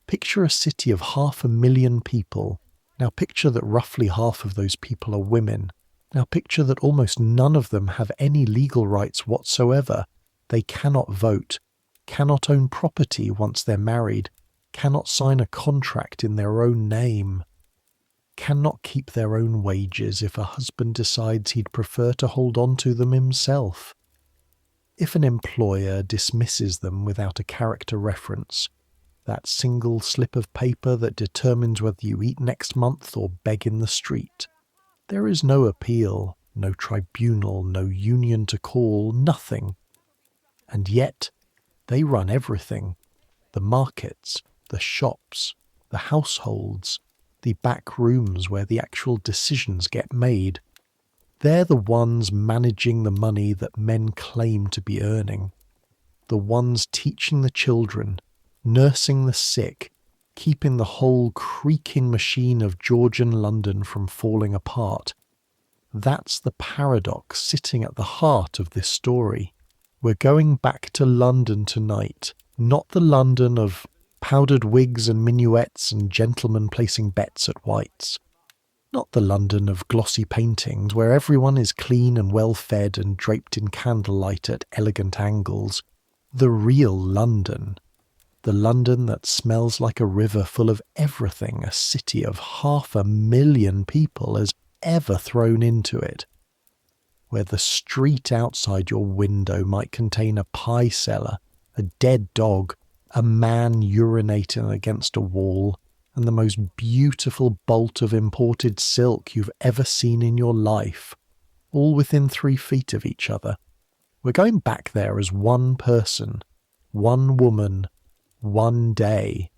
Picture a city of 500,000 people. Now picture that roughly half of those people are women. Now picture that almost none of them have any legal rights whatsoever. They cannot vote, cannot own property once they're married, cannot sign a contract in their own name, cannot keep their own wages if a husband decides he'd prefer to hold on to them himself. If an employer dismisses them without a character reference, that single slip of paper that determines whether you eat next month or beg in the street, there is no appeal, no tribunal, no union to call, nothing. And yet, they run everything. The markets, the shops, the households, the back rooms where the actual decisions get made. They're the ones managing the money that men claim to be earning. The ones teaching the children, nursing the sick, keeping the whole creaking machine of Georgian London from falling apart. That's the paradox sitting at the heart of this story. We're going back to London tonight, not the London of powdered wigs and minuets and gentlemen placing bets at White's. Not the London of glossy paintings where everyone is clean and well fed and draped in candlelight at elegant angles. The real London. The London that smells like a river full of everything a city of 500,000 people has ever thrown into it. Where the street outside your window might contain a pie cellar, a dead dog, a man urinating against a wall, and the most beautiful bolt of imported silk you've ever seen in your life, all within 3 feet of each other. We're going back there as one person, one woman, one day.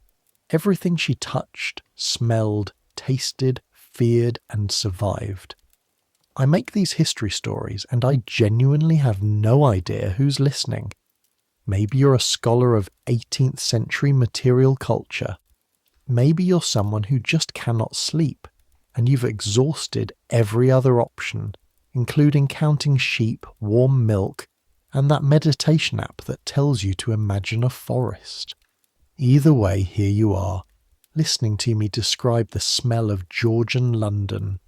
Everything she touched, smelled, tasted, feared, and survived. I make these history stories, and I genuinely have no idea who's listening. Maybe you're a scholar of 18th century material culture. Maybe you're someone who just cannot sleep, and you've exhausted every other option, including counting sheep, warm milk, and that meditation app that tells you to imagine a forest. Either way, here you are, listening to me describe the smell of Georgian London.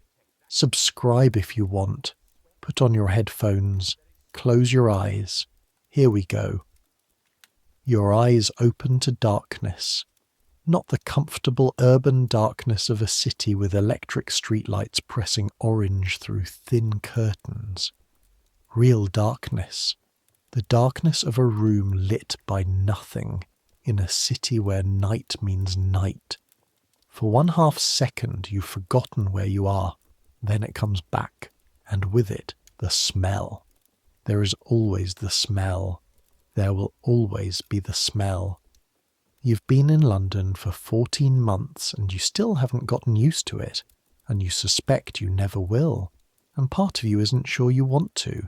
Subscribe if you want. Put on your headphones. Close your eyes. Here we go. Your eyes open to darkness. Not the comfortable urban darkness of a city with electric streetlights pressing orange through thin curtains. Real darkness. The darkness of a room lit by nothing in a city where night means night. For 1/2 second you've forgotten where you are. Then it comes back, and with it, the smell. There is always the smell. There will always be the smell. You've been in London for 14 months and you still haven't gotten used to it, and you suspect you never will, and part of you isn't sure you want to,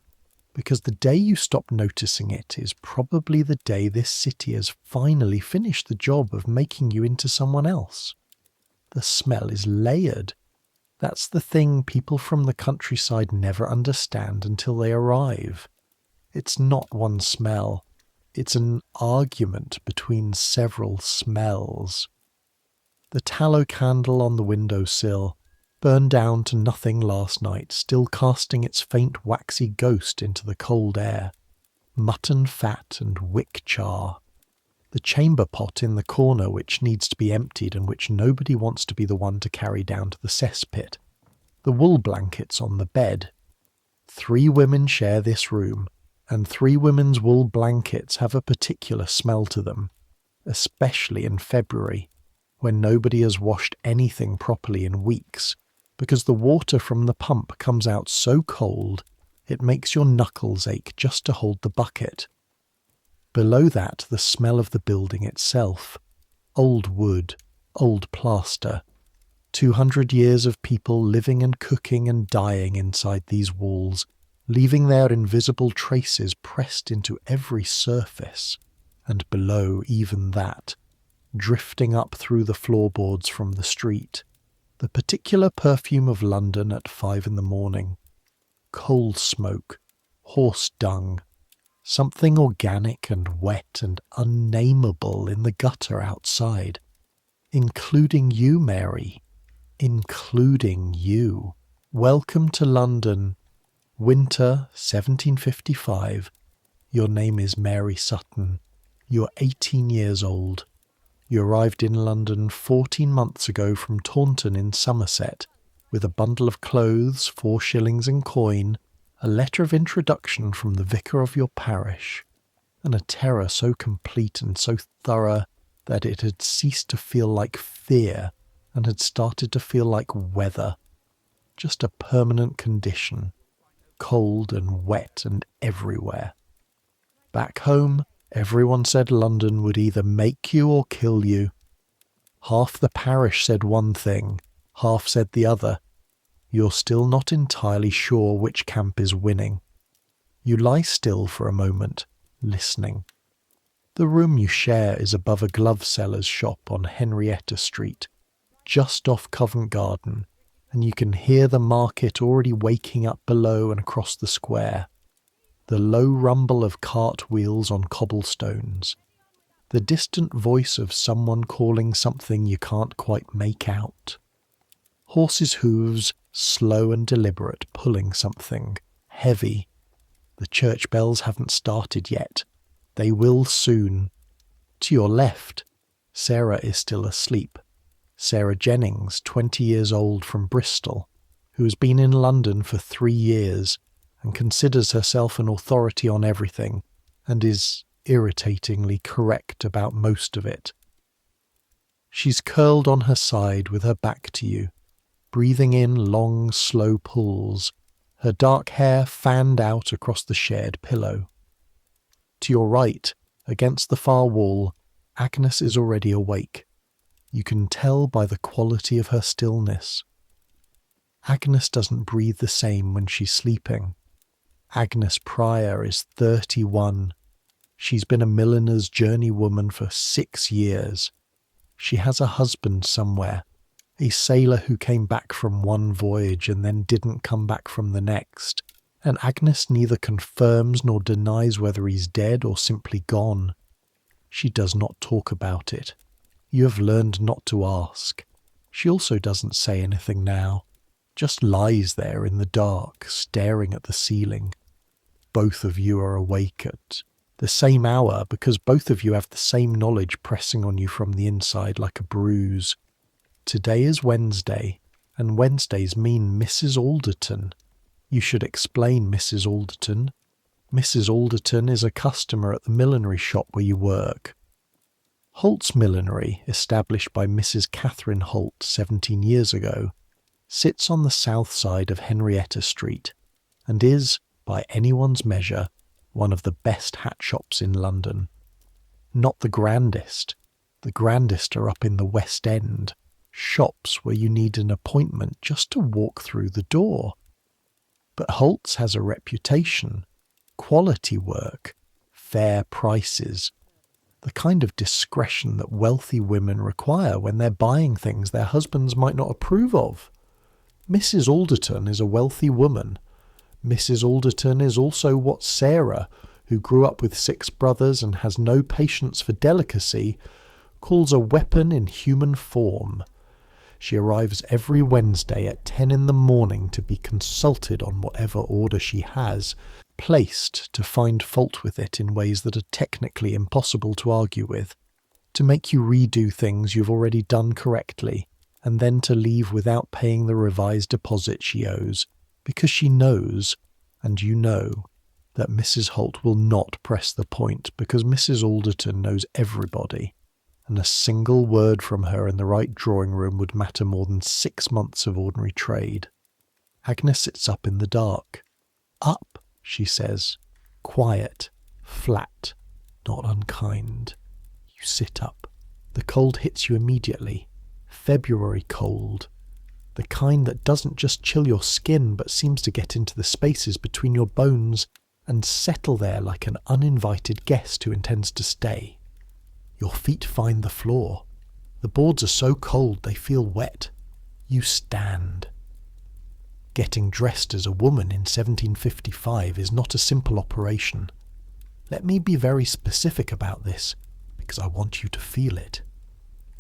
because the day you stop noticing it is probably the day this city has finally finished the job of making you into someone else. The smell is layered. That's the thing people from the countryside never understand until they arrive. It's not one smell. It's an argument between several smells. The tallow candle on the windowsill, burned down to nothing last night, still casting its faint waxy ghost into the cold air. Mutton fat and wick char. The chamber pot in the corner which needs to be emptied and which nobody wants to be the one to carry down to the cesspit. The wool blankets on the bed. 3 women share this room, and 3 women's wool blankets have a particular smell to them, especially in February, when nobody has washed anything properly in weeks, because the water from the pump comes out so cold it makes your knuckles ache just to hold the bucket. Below that, the smell of the building itself. Old wood, old plaster. 200 years of people living and cooking and dying inside these walls, leaving their invisible traces pressed into every surface, and below even that, drifting up through the floorboards from the street, the particular perfume of London at 5 a.m. Coal smoke, horse dung, something organic and wet and unnameable in the gutter outside. Including you, Mary. Including you. Welcome to London. Winter 1755. Your name is Mary Sutton. You're 18 years old. You arrived in London 14 months ago from Taunton in Somerset, with a bundle of clothes, 4 shillings in coin, a letter of introduction from the vicar of your parish, and a terror so complete and so thorough that it had ceased to feel like fear and had started to feel like weather, just a permanent condition, cold and wet and everywhere. Back home, everyone said London would either make you or kill you. Half the parish said one thing, half said the other. You're still not entirely sure which camp is winning. You lie still for a moment, listening. The room you share is above a glove seller's shop on Henrietta Street, just off Covent Garden, and you can hear the market already waking up below and across the square. The low rumble of cart wheels on cobblestones. The distant voice of someone calling something you can't quite make out. Horses' hooves, slow and deliberate, pulling something, heavy. The church bells haven't started yet. They will soon. To your left, Sarah is still asleep. Sarah Jennings, 20 years old, from Bristol, who has been in London for 3 years and considers herself an authority on everything and is irritatingly correct about most of it. She's curled on her side with her back to you, breathing in long, slow pulls, her dark hair fanned out across the shared pillow. To your right, against the far wall, Agnes is already awake. You can tell by the quality of her stillness. Agnes doesn't breathe the same when she's sleeping. Agnes Pryor is 31. She's been a milliner's journeywoman for 6 years. She has a husband somewhere, a sailor who came back from one voyage and then didn't come back from the next, and Agnes neither confirms nor denies whether he's dead or simply gone. She does not talk about it. You have learned not to ask. She also doesn't say anything now, just lies there in the dark, staring at the ceiling. Both of you are awake at the same hour because both of you have the same knowledge pressing on you from the inside like a bruise. Today is Wednesday, and Wednesdays mean Mrs. Alderton. You should explain Mrs. Alderton. Mrs. Alderton is a customer at the millinery shop where you work. Holt's Millinery, established by Mrs. Catherine Holt 17 years ago, sits on the south side of Henrietta Street, and is, by anyone's measure, one of the best hat shops in London. Not the grandest. The grandest are up in the West End, shops where you need an appointment just to walk through the door. But Holt's has a reputation, quality work, fair prices, the kind of discretion that wealthy women require when they're buying things their husbands might not approve of. Mrs. Alderton is a wealthy woman. Mrs. Alderton is also what Sarah, who grew up with 6 brothers and has no patience for delicacy, calls a weapon in human form. She arrives every Wednesday at 10 in the morning to be consulted on whatever order she has, placed to find fault with it in ways that are technically impossible to argue with, to make you redo things you've already done correctly, and then to leave without paying the revised deposit she owes, because she knows, and you know, that Mrs. Holt will not press the point because Mrs. Alderton knows everybody, and a single word from her in the right drawing room would matter more than 6 months of ordinary trade. Agnes sits up in the dark. Up, she says, quiet, flat, not unkind. You sit up. The cold hits you immediately. February cold. The kind that doesn't just chill your skin but seems to get into the spaces between your bones and settle there like an uninvited guest who intends to stay. Your feet find the floor. The boards are so cold they feel wet. You stand. Getting dressed as a woman in 1755 is not a simple operation. Let me be very specific about this, because I want you to feel it.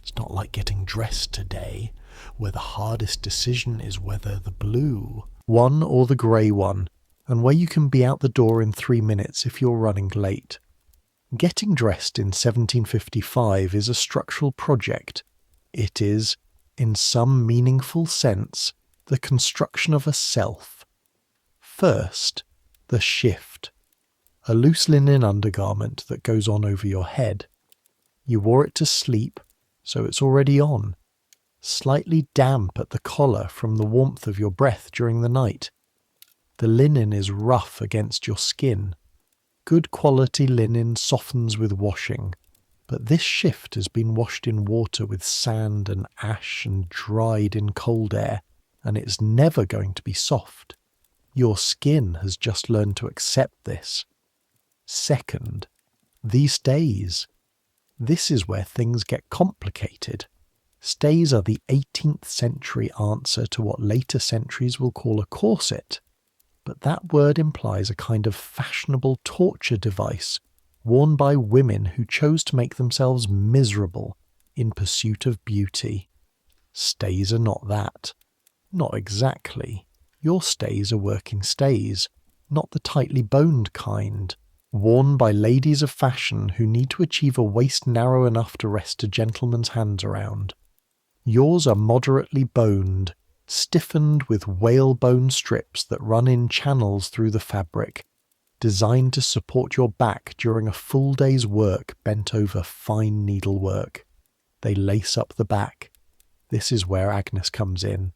It's It's not like getting dressed today, where the hardest decision is whether the blue one or the grey one, and where you can be out the door in 3 minutes if you're running late. Getting dressed in 1755 is a structural project. It is, in some meaningful sense, the construction of a self. First, the shift. A loose linen undergarment that goes on over your head. You wore it to sleep, so it's already on. Slightly damp at the collar from the warmth of your breath during the night. The linen is rough against your skin. Good quality linen softens with washing, but this shift has been washed in water with sand and ash and dried in cold air, and it's never going to be soft. Your skin has just learned to accept this. Second, these stays. This is where things get complicated. Stays are the 18th century answer to what later centuries will call a corset. But that word implies a kind of fashionable torture device worn by women who chose to make themselves miserable in pursuit of beauty. Stays are not that. Not exactly. Your stays are working stays, not the tightly boned kind, worn by ladies of fashion who need to achieve a waist narrow enough to rest a gentleman's hands around. Yours are moderately boned, stiffened with whalebone strips that run in channels through the fabric, designed to support your back during a full day's work bent over fine needlework. They lace up the back. This is where Agnes comes in.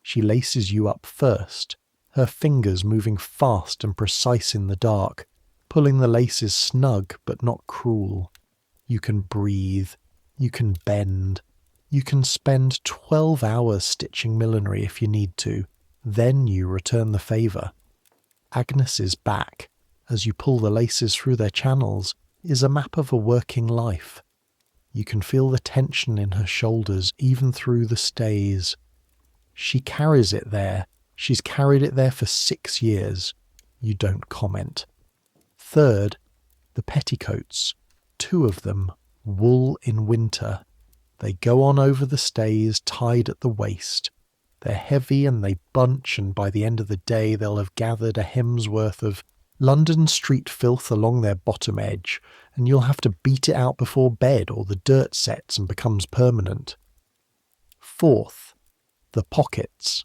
She laces you up first, her fingers moving fast and precise in the dark, pulling the laces snug but not cruel. You can breathe. You can bend. You can spend 12 hours stitching millinery if you need to. Then you return the favour. Agnes's back, as you pull the laces through their channels, is a map of a working life. You can feel the tension in her shoulders even through the stays. She carries it there. She's carried it there for 6 years. You don't comment. Third, the petticoats. 2 of them, wool in winter. They go on over the stays, tied at the waist. They're heavy and they bunch, and by the end of the day they'll have gathered a hem's worth of London street filth along their bottom edge, and you'll have to beat it out before bed or the dirt sets and becomes permanent. Fourth, the pockets.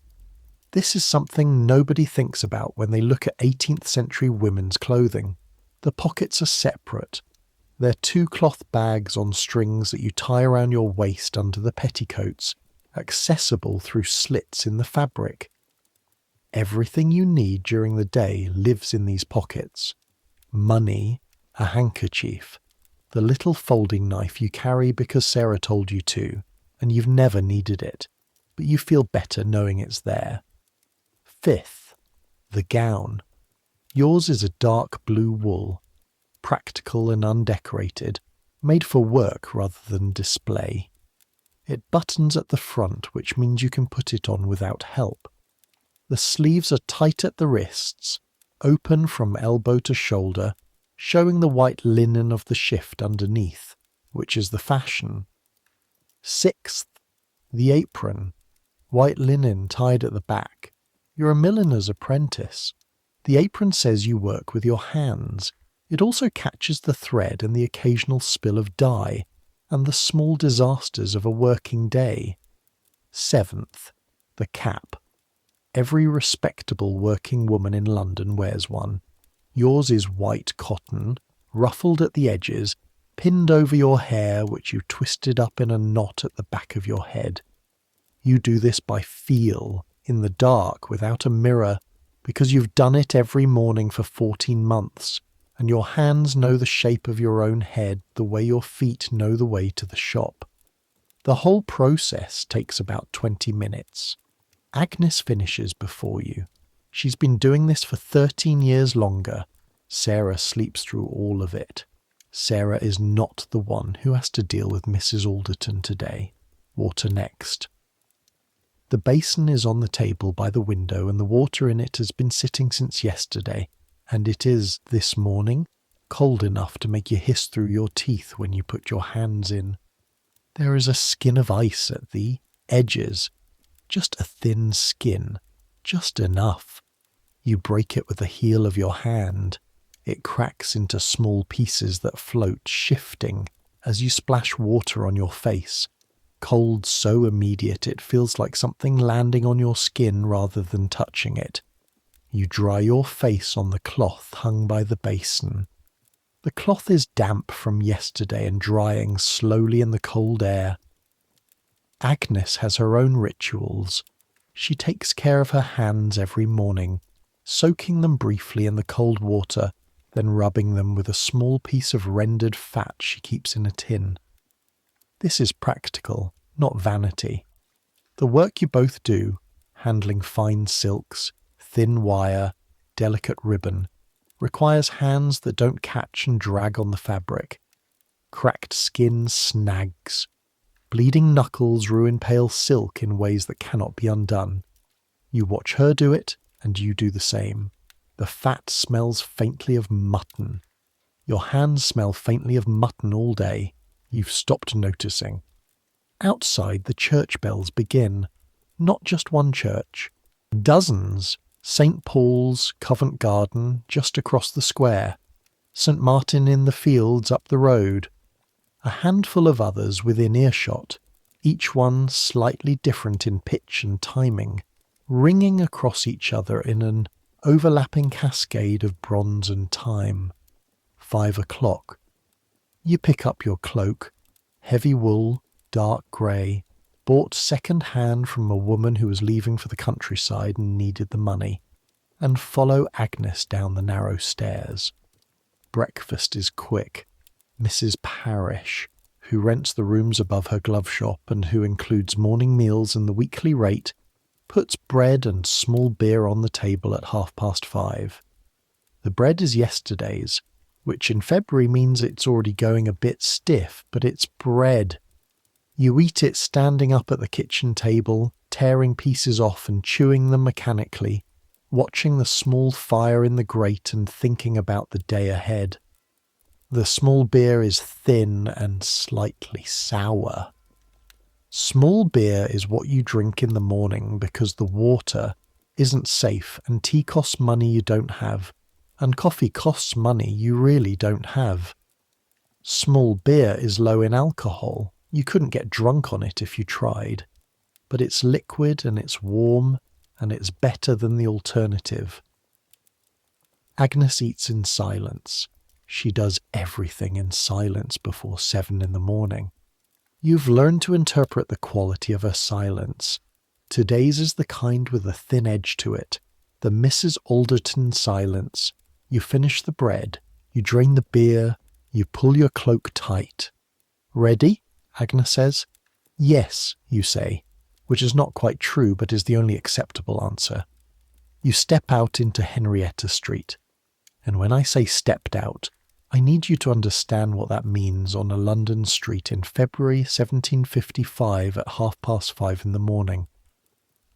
This is something nobody thinks about when they look at 18th century women's clothing. The pockets are separate. They're 2 cloth bags on strings that you tie around your waist under the petticoats, accessible through slits in the fabric. Everything you need during the day lives in these pockets. Money, a handkerchief, the little folding knife you carry because Sarah told you to, and you've never needed it, but you feel better knowing it's there. Fifth, the gown. Yours is a dark blue wool, practical and undecorated, made for work rather than display. It buttons at the front, which means you can put it on without help. The sleeves are tight at the wrists, open from elbow to shoulder, showing the white linen of the shift underneath, which is the fashion. Sixth, the apron. White linen tied at the back. You're a milliner's apprentice. The apron says you work with your hands. It also catches the thread and the occasional spill of dye, and the small disasters of a working day. Seventh, the cap. Every respectable working woman in London wears one. Yours is white cotton, ruffled at the edges, pinned over your hair, which you twisted up in a knot at the back of your head. You do this by feel, in the dark, without a mirror, because you've done it every morning for 14 months. And your hands know the shape of your own head the way your feet know the way to the shop. The whole process takes about 20 minutes. Agnes finishes before you. She's been doing this for 13 years longer. Sarah sleeps through all of it. Sarah is not the one who has to deal with Mrs. Alderton today. Water next. The basin is on the table by the window, and the water in it has been sitting since yesterday. And it is, this morning, cold enough to make you hiss through your teeth when you put your hands in. There is a skin of ice at the edges, just a thin skin, just enough. You break it with the heel of your hand. It cracks into small pieces that float, shifting as you splash water on your face. Cold so immediate it feels like something landing on your skin rather than touching it. You dry your face on the cloth hung by the basin. The cloth is damp from yesterday and drying slowly in the cold air. Agnes has her own rituals. She takes care of her hands every morning, soaking them briefly in the cold water, then rubbing them with a small piece of rendered fat she keeps in a tin. This is practical, not vanity. The work you both do, handling fine silks, thin wire, delicate ribbon, requires hands that don't catch and drag on the fabric. Cracked skin snags. Bleeding knuckles ruin pale silk in ways that cannot be undone. You watch her do it, and you do the same. The fat smells faintly of mutton. Your hands smell faintly of mutton all day. You've stopped noticing. Outside, the church bells begin. Not just one church. Dozens. St. Paul's, Covent Garden, just across the square. St. Martin in the Fields up the road. A handful of others within earshot, each one slightly different in pitch and timing, ringing across each other in an overlapping cascade of bronze and time. 5 o'clock. You pick up your cloak, heavy wool, dark grey, bought second-hand from a woman who was leaving for the countryside and needed the money, and follow Agnes down the narrow stairs. Breakfast is quick. Mrs. Parrish, who rents the rooms above her glove shop and who includes morning meals and the weekly rate, puts bread and small beer on the table at 5:30. The bread is yesterday's, which in February means it's already going a bit stiff, but it's bread. You eat it standing up at the kitchen table, tearing pieces off and chewing them mechanically, watching the small fire in the grate and thinking about the day ahead. The small beer is thin and slightly sour. Small beer is what you drink in the morning because the water isn't safe and tea costs money you don't have, and coffee costs money you really don't have. Small beer is low in alcohol. You couldn't get drunk on it if you tried. But it's liquid and it's warm and it's better than the alternative. Agnes eats in silence. She does everything in silence before 7 in the morning. You've learned to interpret the quality of her silence. Today's is the kind with a thin edge to it, the Mrs. Alderton silence. You finish the bread, you drain the beer, you pull your cloak tight. Ready? Agnes says. Yes, you say, which is not quite true but is the only acceptable answer. You step out into Henrietta Street. And when I say stepped out, I need you to understand what that means on a London street in February 1755 at 5:30 in the morning.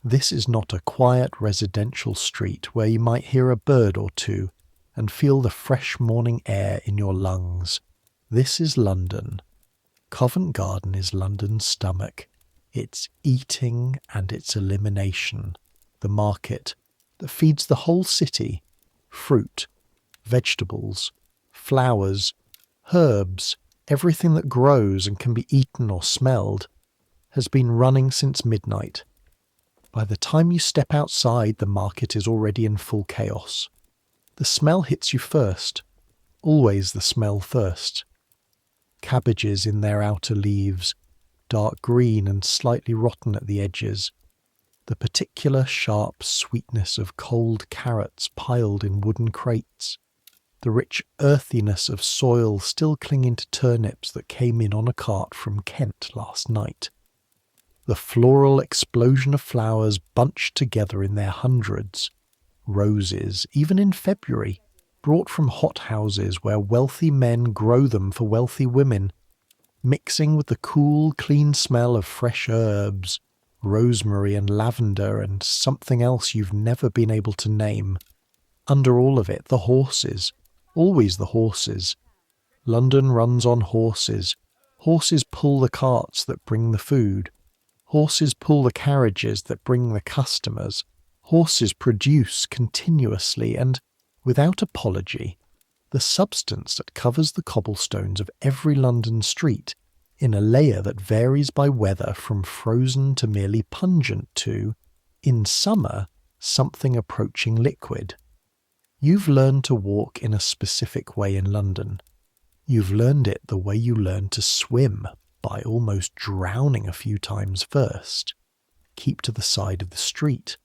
This is not a quiet residential street where you might hear a bird or two and feel the fresh morning air in your lungs. This is London. Covent Garden is London's stomach. It's eating and it's elimination. The market that feeds the whole city. Fruit, vegetables, flowers, herbs, everything that grows and can be eaten or smelled, has been running since midnight. By the time you step outside, the market is already in full chaos. The smell hits you first. Always the smell first. Cabbages in their outer leaves, dark green and slightly rotten at the edges. The particular sharp sweetness of cold carrots piled in wooden crates. The rich earthiness of soil still clinging to turnips that came in on a cart from Kent last night. The floral explosion of flowers bunched together in their hundreds. Roses, even in February, brought from hothouses where wealthy men grow them for wealthy women, mixing with the cool, clean smell of fresh herbs, rosemary and lavender and something else you've never been able to name. Under all of it, the horses. Always the horses. London runs on horses. Horses pull the carts that bring the food. Horses pull the carriages that bring the customers. Horses produce continuously and without apology the substance that covers the cobblestones of every London street in a layer that varies by weather from frozen to merely pungent to, in summer, something approaching liquid. You've learned to walk in a specific way in London. You've learned it the way you learned to swim, by almost drowning a few times first. Keep to the side of the street.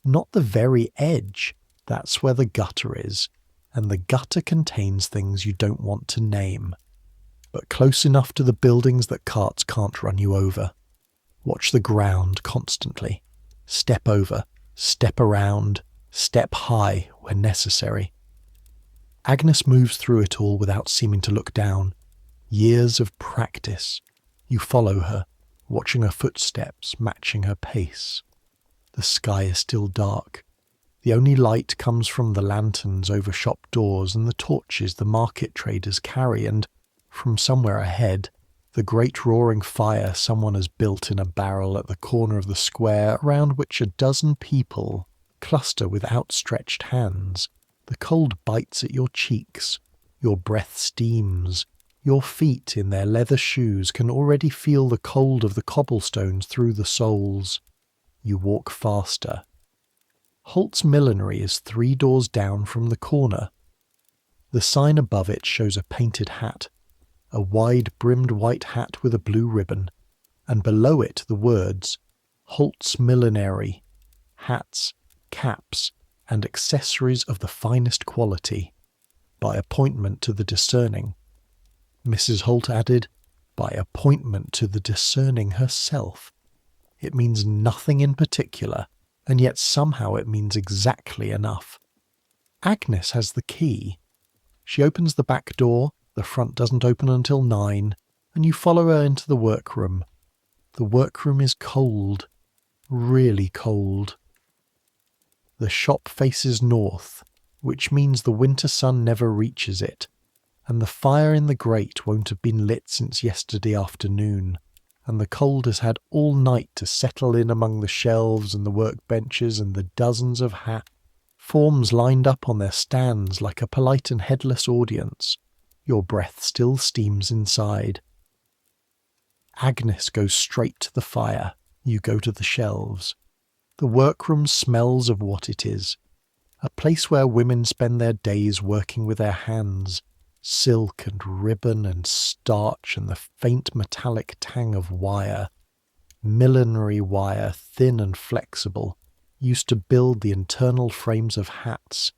Not the very edge. That's where the gutter is, and the gutter contains things you don't want to name, but close enough to the buildings that carts can't run you over. Watch the ground constantly. Step over, step around, step high when necessary. Agnes moves through it all without seeming to look down. Years of practice. You follow her, watching her footsteps matching her pace. The sky is still dark. The only light comes from the lanterns over shop doors and the torches the market traders carry, and, from somewhere ahead, the great roaring fire someone has built in a barrel at the corner of the square around which a dozen people cluster with outstretched hands. The cold bites at your cheeks. Your breath steams. Your feet in their leather shoes can already feel the cold of the cobblestones through the soles. You walk faster. Holt's Millinery is 3 doors down from the corner. The sign above it shows a painted hat, a wide-brimmed white hat with a blue ribbon, and below it the words, Holt's Millinery, hats, caps, and accessories of the finest quality, by appointment to the discerning. Mrs. Holt added, by appointment to the discerning herself. It means nothing in particular, and yet somehow it means exactly enough. Agnes has the key. She opens the back door, the front doesn't open until 9, and you follow her into the workroom. The workroom is cold, really cold. The shop faces north, which means the winter sun never reaches it, and the fire in the grate won't have been lit since yesterday afternoon, and the cold has had all night to settle in among the shelves and the workbenches and the dozens of forms lined up on their stands like a polite and headless audience. Your breath still steams inside. Agnes goes straight to the fire. You go to the shelves. The workroom smells of what it is. A place where women spend their days working with their hands. Silk and ribbon and starch and the faint metallic tang of wire. Millinery wire, thin and flexible, used to build the internal frames of hats,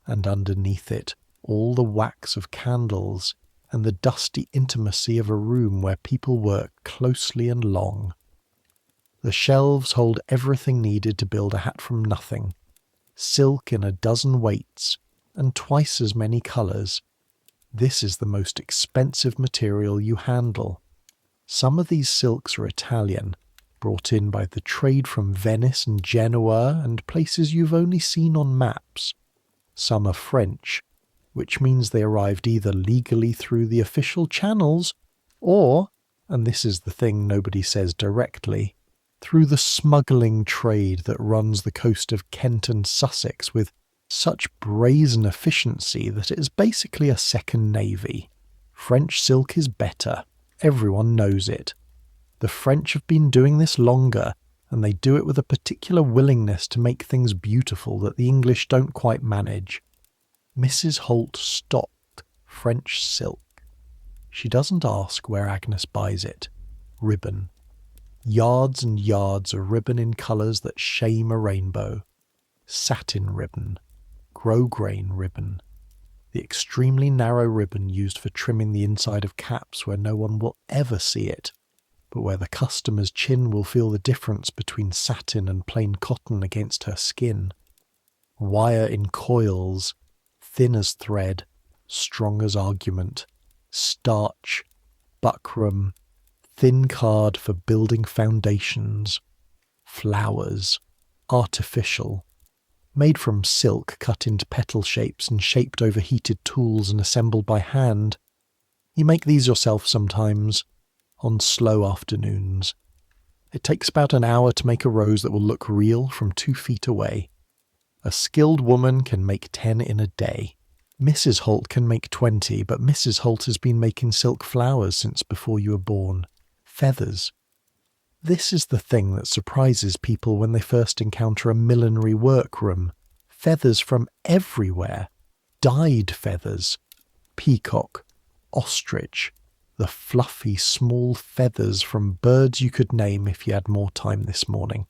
and underneath it all the wax of candles and the dusty intimacy of a room where people work closely and long. The shelves hold everything needed to build a hat from nothing. Silk in a dozen weights and twice as many colours. This is the most expensive material you handle. Some of these silks are Italian, brought in by the trade from Venice and Genoa and places you've only seen on maps. Some are French, which means they arrived either legally through the official channels or, and this is the thing nobody says directly, through the smuggling trade that runs the coast of Kent and Sussex with such brazen efficiency that it is basically a second navy. French silk is better. Everyone knows it. The French have been doing this longer, and they do it with a particular willingness to make things beautiful that the English don't quite manage. Mrs. Holt stocked French silk. She doesn't ask where Agnes buys it. Ribbon. Yards and yards of ribbon in colours that shame a rainbow. Satin ribbon. Grosgrain ribbon. The extremely narrow ribbon used for trimming the inside of caps where no one will ever see it, but where the customer's chin will feel the difference between satin and plain cotton against her skin. Wire in coils, thin as thread, strong as argument. Starch, buckram, thin card for building foundations. Flowers, artificial. Made from silk cut into petal shapes and shaped over heated tools and assembled by hand. You make these yourself sometimes. on slow afternoons. It takes about an hour to make a rose that will look real from 2 feet away. A skilled woman can make 10 in a day. Mrs. Holt can make 20, but Mrs. Holt has been making silk flowers since before you were born. Feathers. This is the thing that surprises people when they first encounter a millinery workroom. Feathers from everywhere. Dyed feathers. Peacock. Ostrich. The fluffy, small feathers from birds you could name if you had more time this morning.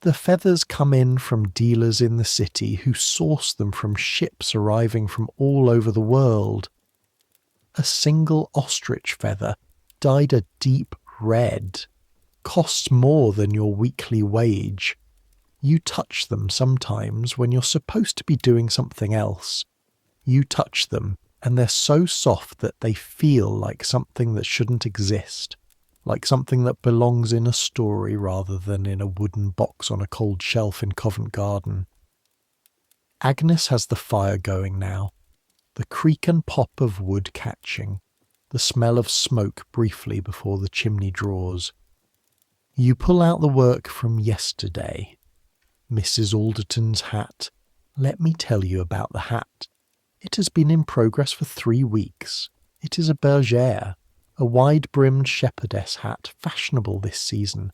The feathers come in from dealers in the city who source them from ships arriving from all over the world. A single ostrich feather, dyed a deep red, costs more than your weekly wage. You touch them sometimes when you're supposed to be doing something else. You touch them, and they're so soft that they feel like something that shouldn't exist, like something that belongs in a story rather than in a wooden box on a cold shelf in Covent Garden. Agnes has the fire going now, the creak and pop of wood catching, the smell of smoke briefly before the chimney draws. You pull out the work from yesterday. Mrs. Alderton's hat. Let me tell you about the hat. It has been in progress for 3 weeks. It is a bergère, a wide-brimmed shepherdess hat, fashionable this season,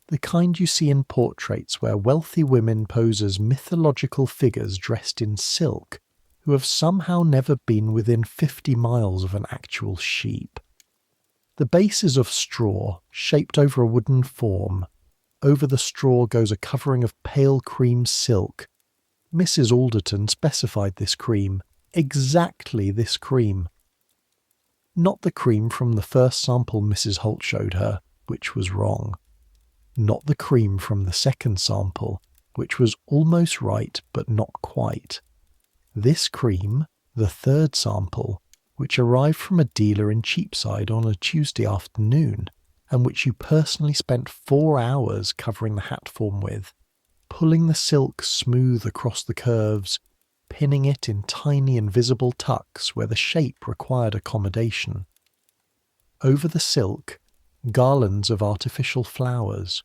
the kind you see in portraits where wealthy women pose as mythological figures dressed in silk, who have somehow never been within 50 miles of an actual sheep. The base is of straw, shaped over a wooden form. Over the straw goes a covering of pale cream silk. Mrs. Alderton specified this cream. Exactly this cream. Not the cream from the first sample Mrs. Holt showed her, which was wrong. Not the cream from the second sample, which was almost right but not quite. This cream, the third sample, which arrived from a dealer in Cheapside on a Tuesday afternoon, and which you personally spent 4 hours covering the hat form with, pulling the silk smooth across the curves, pinning it in tiny invisible tucks where the shape required accommodation. Over the silk, garlands of artificial flowers,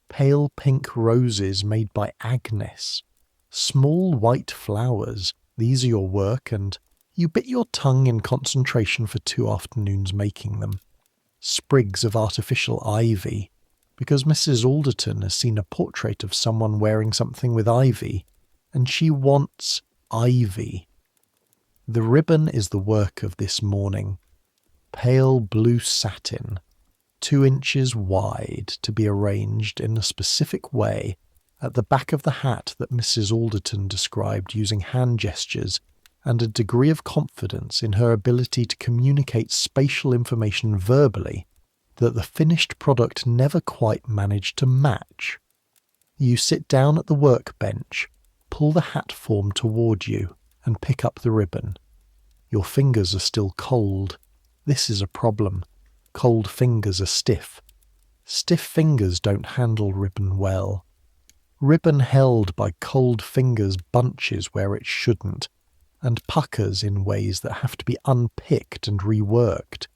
pale pink roses made by Agnes, small white flowers. These are your work, and you bit your tongue in concentration for 2 afternoons making them. Sprigs of artificial ivy, because Mrs. Alderton has seen a portrait of someone wearing something with ivy, and she wants ivy. The ribbon is the work of this morning. Pale blue satin, 2 inches wide, to be arranged in a specific way at the back of the hat that Mrs. Alderton described using hand gestures and a degree of confidence in her ability to communicate spatial information verbally that the finished product never quite managed to match. You sit down at the workbench, pull the hat form toward you, and pick up the ribbon. Your fingers are still cold. This is a problem. Cold fingers are stiff. Stiff fingers don't handle ribbon well. Ribbon held by cold fingers bunches where it shouldn't, and puckers in ways that have to be unpicked and reworked.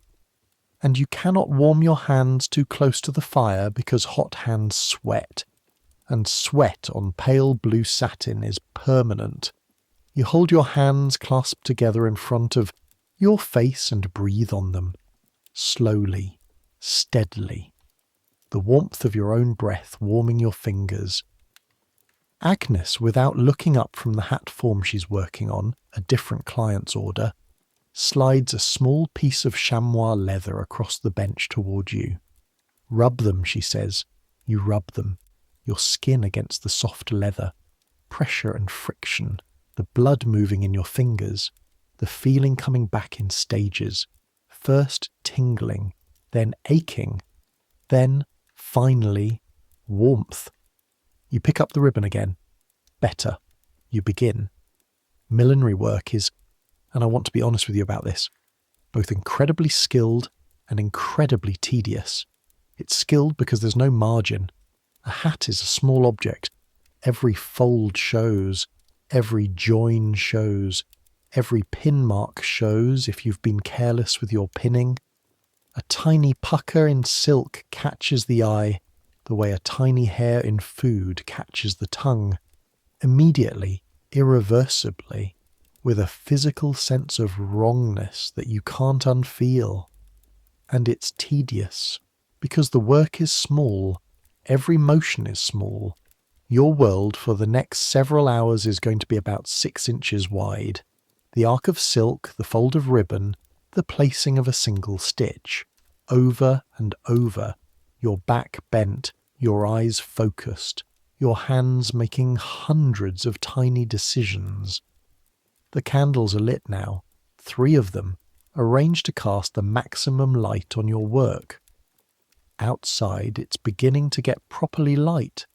And you cannot warm your hands too close to the fire because hot hands sweat, and sweat on pale blue satin is permanent. You hold your hands clasped together in front of your face and breathe on them, slowly, steadily, the warmth of your own breath warming your fingers. Agnes, without looking up from the hat form she's working on, a different client's order, slides a small piece of chamois leather across the bench toward you. Rub them, she says. You rub them, your skin against the soft leather, pressure and friction, the blood moving in your fingers, the feeling coming back in stages, first tingling, then aching, then, finally, warmth. You pick up the ribbon again. Better. You begin. Millinery work is, and I want to be honest with you about this, both incredibly skilled and incredibly tedious. It's skilled because there's no margin. A hat is a small object. Every fold shows. Every join shows. Every pin mark shows if you've been careless with your pinning. A tiny pucker in silk catches the eye, the way a tiny hair in food catches the tongue, immediately, irreversibly, with a physical sense of wrongness that you can't unfeel. And it's tedious, because the work is small, every motion is small. Your world for the next several hours is going to be about 6 inches wide. The arc of silk, the fold of ribbon, the placing of a single stitch. Over and over, your back bent, your eyes focused, your hands making hundreds of tiny decisions. The candles are lit now, 3 of them, arranged to cast the maximum light on your work. Outside, it's beginning to get properly light,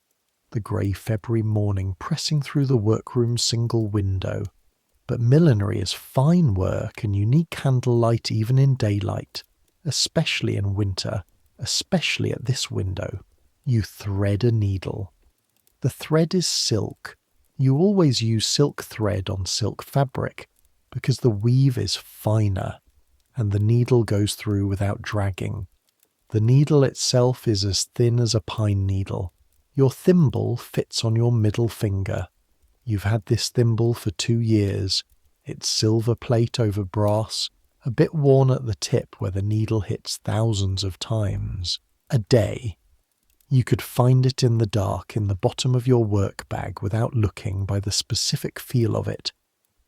the grey February morning pressing through the workroom's single window. But millinery is fine work, and you need candlelight even in daylight, especially in winter, especially at this window. You thread a needle. The thread is silk. You always use silk thread on silk fabric, because the weave is finer, and the needle goes through without dragging. The needle itself is as thin as a pine needle. Your thimble fits on your middle finger. You've had this thimble for 2 years. It's silver plate over brass, a bit worn at the tip where the needle hits thousands of times a day. You could find it in the dark in the bottom of your work bag without looking by the specific feel of it.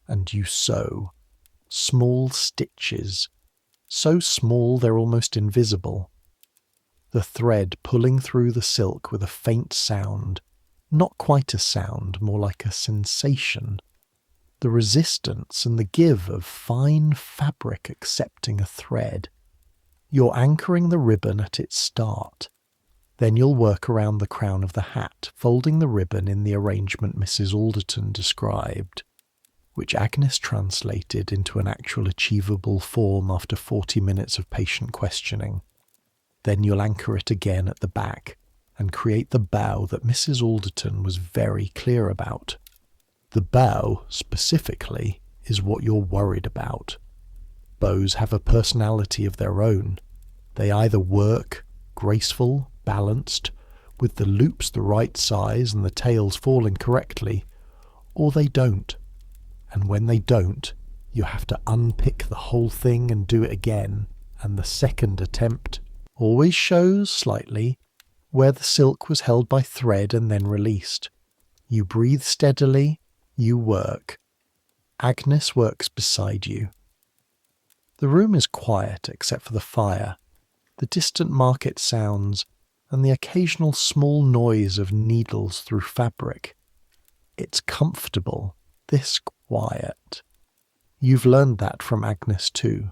And you sew. Small stitches. So small they're almost invisible. The thread pulling through the silk with a faint sound. Not quite a sound, more like a sensation. The resistance and the give of fine fabric accepting a thread. You're anchoring the ribbon at its start. Then you'll work around the crown of the hat, folding the ribbon in the arrangement Mrs. Alderton described, which Agnes translated into an actual achievable form after 40 minutes of patient questioning. Then you'll anchor it again at the back, and create the bow that Mrs. Alderton was very clear about. The bow, specifically, is what you're worried about. Bows have a personality of their own. They either work, graceful, balanced, with the loops the right size and the tails falling correctly, or they don't. And when they don't, you have to unpick the whole thing and do it again, and the second attempt always shows slightly where the silk was held by thread and then released. You breathe steadily, you work. Agnes works beside you. The room is quiet except for the fire, the distant market sounds, and the occasional small noise of needles through fabric. It's comfortable, this quiet. You've learned that from Agnes too.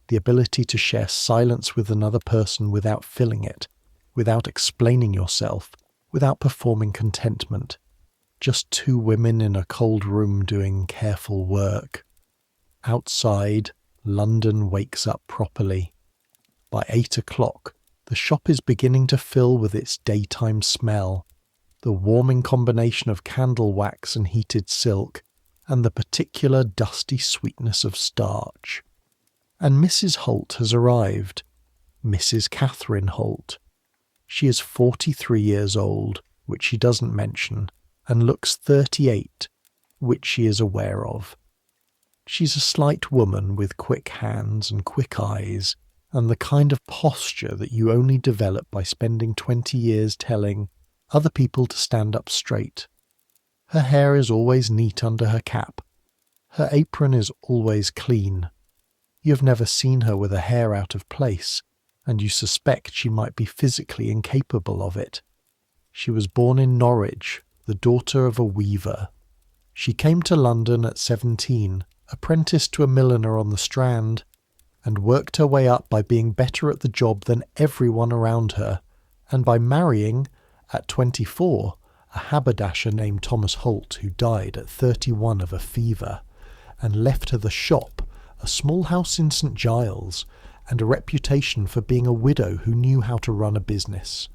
The ability to share silence with another person without filling it, without explaining yourself, without performing contentment. Just 2 women in a cold room doing careful work. Outside, London wakes up properly. By 8 o'clock, the shop is beginning to fill with its daytime smell, the warming combination of candle wax and heated silk, and the particular dusty sweetness of starch. And Mrs. Holt has arrived. Mrs. Catherine Holt. She is 43 years old, which she doesn't mention, and looks 38, which she is aware of. She's a slight woman with quick hands and quick eyes, and the kind of posture that you only develop by spending 20 years telling other people to stand up straight. Her hair is always neat under her cap. Her apron is always clean. You have never seen her with her hair out of place, and you suspect she might be physically incapable of it. She was born in Norwich, the daughter of a weaver. She came to London at 17, apprenticed to a milliner on the Strand, and worked her way up by being better at the job than everyone around her, and by marrying, at 24, a haberdasher named Thomas Holt, who died at 31 of a fever, and left her the shop, a small house in St. Giles, and a reputation for being a widow who knew how to run a business.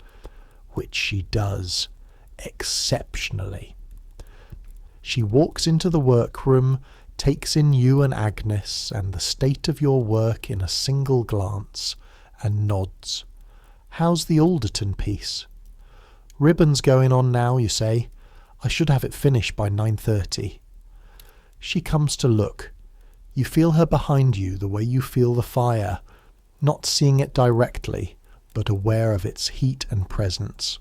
Which she does, exceptionally. She walks into the workroom, takes in you and Agnes and the state of your work in a single glance, and nods. How's the Alderton piece? Ribbon's going on now, you say. I should have it finished by 9:30. She comes to look. You feel her behind you the way you feel the fire, not seeing it directly, but aware of its heat and presence.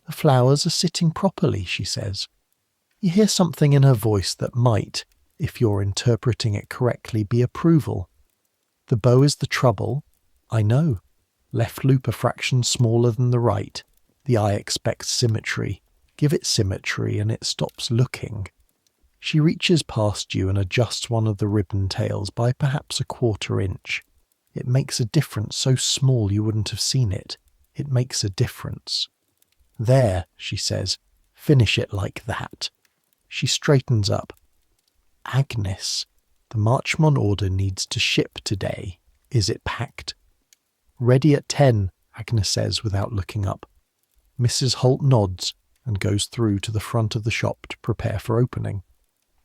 The flowers are sitting properly, she says. You hear something in her voice that might, if you're interpreting it correctly, be approval. The bow is the trouble. I know. Left loop a fraction smaller than the right. The eye expects symmetry. Give it symmetry and it stops looking. She reaches past you and adjusts one of the ribbon tails by perhaps a 1/4 inch. It makes a difference so small you wouldn't have seen it. It makes a difference. There, she says, finish it like that. She straightens up. Agnes, the Marchmont order needs to ship today. Is it packed? Ready at 10, Agnes says without looking up. Mrs. Holt nods and goes through to the front of the shop to prepare for opening.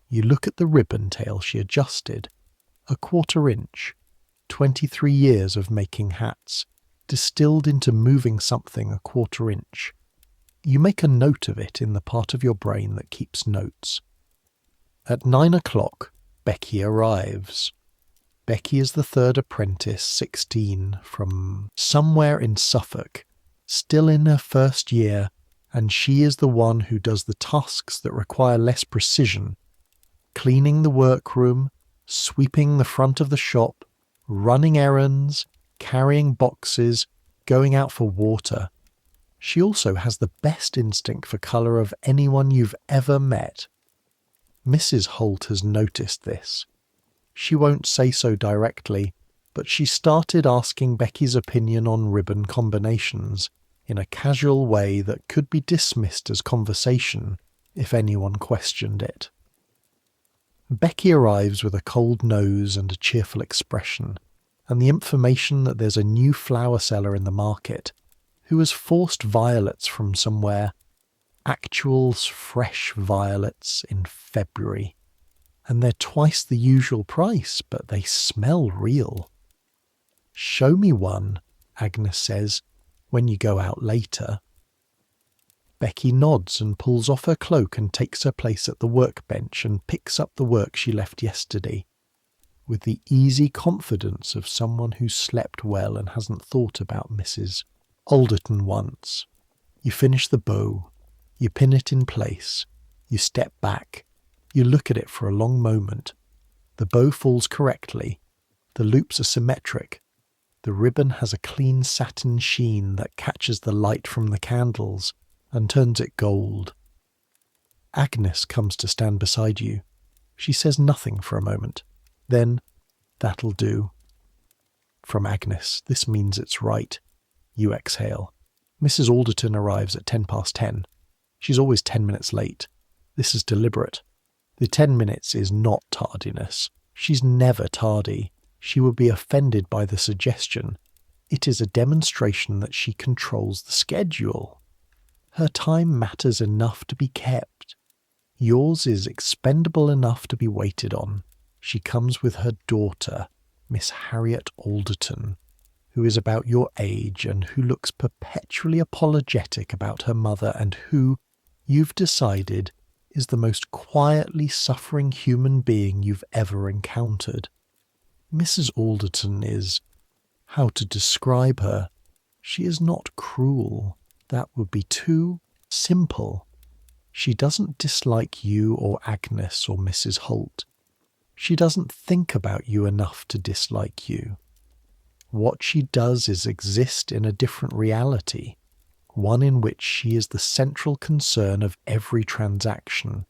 You look at the ribbon tail she adjusted. A 1/4 inch. 23 years of making hats, distilled into moving something a 1/4 inch. You make a note of it in the part of your brain that keeps notes. At 9 o'clock, Becky arrives. Becky is the third apprentice, 16, from somewhere in Suffolk, still in her first year, and she is the one who does the tasks that require less precision. Cleaning the workroom, sweeping the front of the shop, running errands, carrying boxes, going out for water. She also has the best instinct for colour of anyone you've ever met. Mrs. Holt has noticed this. She won't say so directly, but she started asking Becky's opinion on ribbon combinations in a casual way that could be dismissed as conversation if anyone questioned it. Becky arrives with a cold nose and a cheerful expression, and the information that there's a new flower seller in the market who has forced violets from somewhere, actual fresh violets in February, and they're twice the usual price, but they smell real. Show me one, Agnes says, when you go out later. Becky nods and pulls off her cloak and takes her place at the workbench and picks up the work she left yesterday, with the easy confidence of someone who's slept well and hasn't thought about Mrs. Alderton once. You finish the bow, you pin it in place, you step back, you look at it for a long moment. The bow falls correctly, the loops are symmetric, the ribbon has a clean satin sheen that catches the light from the candles and turns it gold. Agnes comes to stand beside you. She says nothing for a moment. Then, that'll do. From Agnes, this means it's right. You exhale. Mrs. Alderton arrives at 10:10. She's always 10 minutes late. This is deliberate. The 10 minutes is not tardiness. She's never tardy. She would be offended by the suggestion. It is a demonstration that she controls the schedule. Her time matters enough to be kept. Yours is expendable enough to be waited on. She comes with her daughter, Miss Harriet Alderton, who is about your age and who looks perpetually apologetic about her mother and who, you've decided, is the most quietly suffering human being you've ever encountered. Mrs. Alderton is, how to describe her? She is not cruel. That would be too simple. She doesn't dislike you or Agnes or Mrs. Holt. She doesn't think about you enough to dislike you. What she does is exist in a different reality, one in which she is the central concern of every transaction,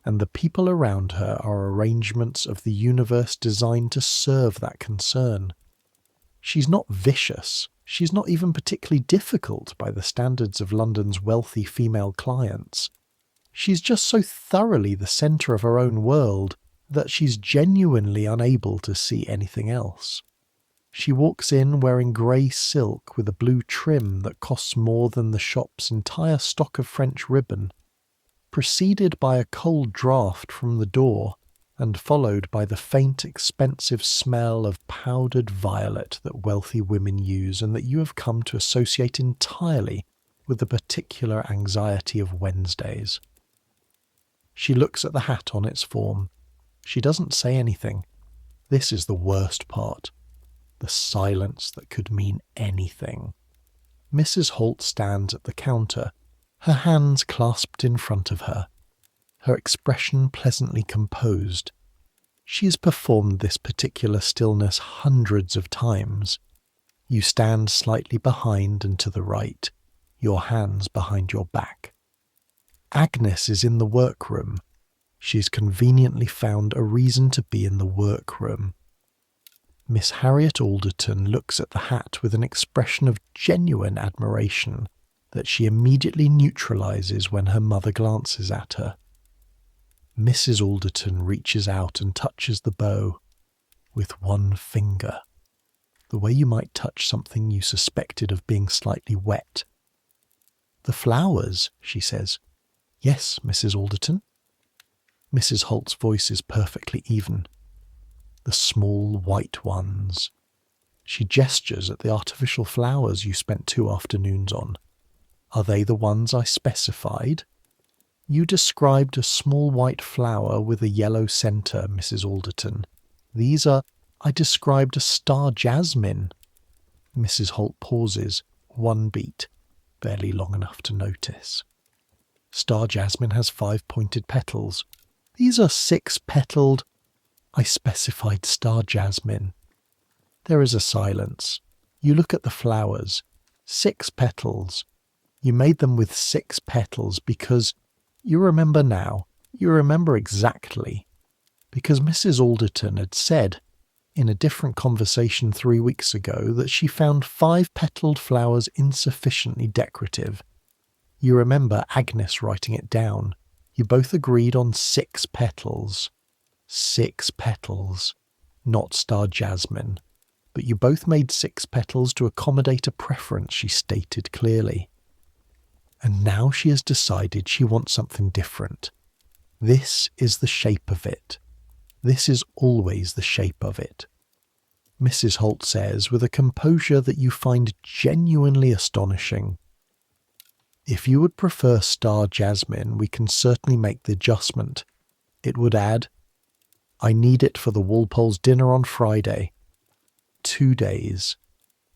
and the people around her are arrangements of the universe designed to serve that concern. She's not vicious. She's not even particularly difficult by the standards of London's wealthy female clients. She's just so thoroughly the centre of her own world that she's genuinely unable to see anything else. She walks in wearing grey silk with a blue trim that costs more than the shop's entire stock of French ribbon, preceded by a cold draught from the door and followed by the faint, expensive smell of powdered violet that wealthy women use and that you have come to associate entirely with the particular anxiety of Wednesdays. She looks at the hat on its form. She doesn't say anything. This is the worst part. The silence that could mean anything. Mrs. Holt stands at the counter, her hands clasped in front of her, her expression pleasantly composed. She has performed this particular stillness hundreds of times. You stand slightly behind and to the right, your hands behind your back. Agnes is in the workroom. She's conveniently found a reason to be in the workroom. Miss Harriet Alderton looks at the hat with an expression of genuine admiration that she immediately neutralizes when her mother glances at her. Mrs. Alderton reaches out and touches the bow with one finger, the way you might touch something you suspected of being slightly wet. "The flowers," she says. "Yes, Mrs. Alderton." Mrs. Holt's voice is perfectly even. "The small white ones." She gestures at the artificial flowers you spent 2 afternoons on. "Are they the ones I specified?" "You described a small white flower with a yellow centre, Mrs. Alderton. These are—" "I described a star jasmine." Mrs. Holt pauses, 1 beat, barely long enough to notice. "Star jasmine has 5 pointed petals. These are 6-petaled—" "I specified star jasmine." There is a silence. You look at the flowers. 6 petals. You made them with 6 petals because you remember now. You remember exactly. Because Mrs. Alderton had said in a different conversation 3 weeks ago that she found 5-petaled flowers insufficiently decorative. You remember Agnes writing it down. You both agreed on 6 petals. 6 petals. Not star jasmine. But you both made 6 petals to accommodate a preference she stated clearly. And now she has decided she wants something different. This is the shape of it. This is always the shape of it. Mrs. Holt says with a composure that you find genuinely astonishing. "If you would prefer star jasmine, we can certainly make the adjustment." It would add, "I need it for the Walpole's dinner on Friday." 2 days.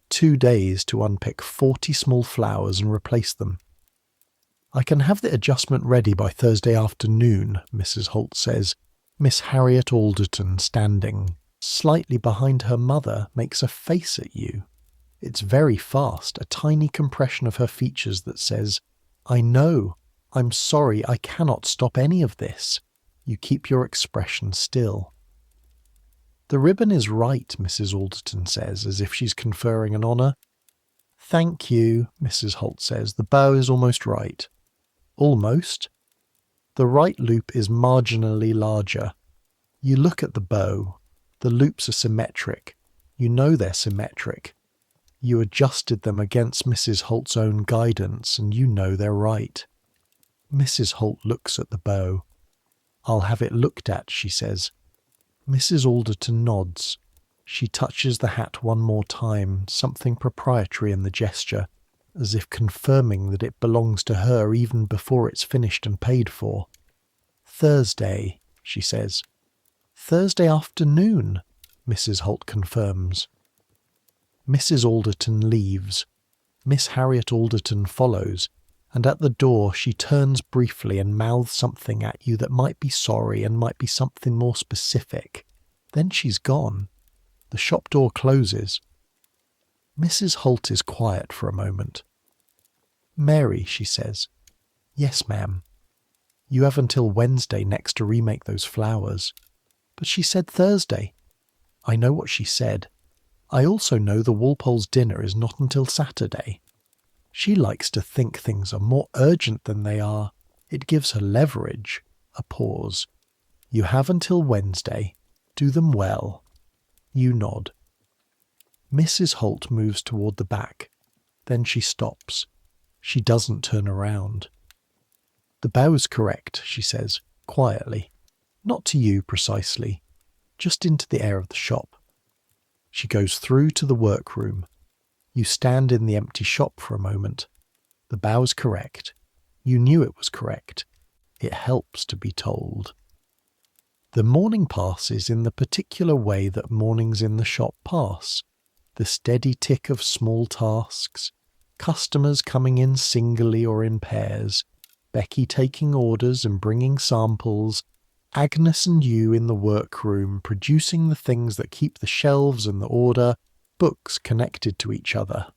2 days to unpick 40 small flowers and replace them. "I can have the adjustment ready by Thursday afternoon," Mrs. Holt says. Miss Harriet Alderton, standing slightly behind her mother, makes a face at you. It's very fast, a tiny compression of her features that says, "I know. I'm sorry, I cannot stop any of this." You keep your expression still. "The ribbon is right," Mrs. Alderton says, as if she's conferring an honour. "Thank you," Mrs. Holt says. "The bow is almost right." "Almost?" "The right loop is marginally larger." You look at the bow. The loops are symmetric. You know they're symmetric. You adjusted them against Mrs. Holt's own guidance, and you know they're right. Mrs. Holt looks at the bow. "I'll have it looked at," she says. Mrs. Alderton nods. She touches the hat one more time, something proprietary in the gesture, as if confirming that it belongs to her even before it's finished and paid for. "Thursday," she says. "Thursday afternoon," Mrs. Holt confirms. Mrs. Alderton leaves. Miss Harriet Alderton follows, and at the door she turns briefly and mouths something at you that might be sorry and might be something more specific. Then she's gone. The shop door closes. Mrs. Holt is quiet for a moment. "Mary," she says. "Yes, ma'am." "You have until Wednesday next to remake those flowers." "But she said Thursday." "I know what she said. I also know the Walpole's dinner is not until Saturday. She likes to think things are more urgent than they are. It gives her leverage." A pause. "You have until Wednesday. Do them well." You nod. Mrs. Holt moves toward the back. Then she stops. She doesn't turn around. "The bow's correct," she says, quietly. Not to you precisely, just into the air of the shop. She goes through to the workroom. You stand in the empty shop for a moment. The bow's correct. You knew it was correct. It helps to be told. The morning passes in the particular way that mornings in the shop pass. The steady tick of small tasks, customers coming in singly or in pairs, Becky taking orders and bringing samples, Agnes and you in the workroom producing the things that keep the shelves and the order, books connected to each other.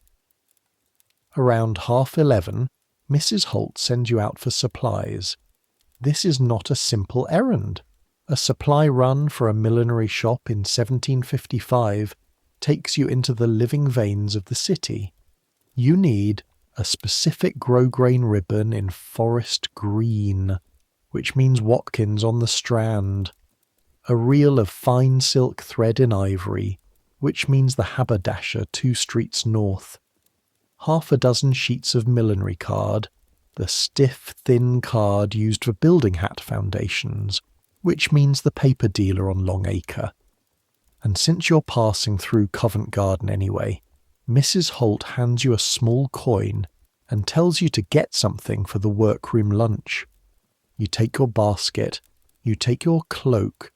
Around 11:30, Mrs. Holt sends you out for supplies. This is not a simple errand. A supply run for a millinery shop in 1755 takes you into the living veins of the city. You need a specific grosgrain ribbon in forest green, which means Watkins on the Strand, a reel of fine silk thread in ivory, which means the haberdasher 2 streets north, half a dozen sheets of millinery card, the stiff, thin card used for building hat foundations, which means the paper dealer on Long Acre. And since you're passing through Covent Garden anyway, Mrs. Holt hands you a small coin and tells you to get something for the workroom lunch. You take your basket, you take your cloak,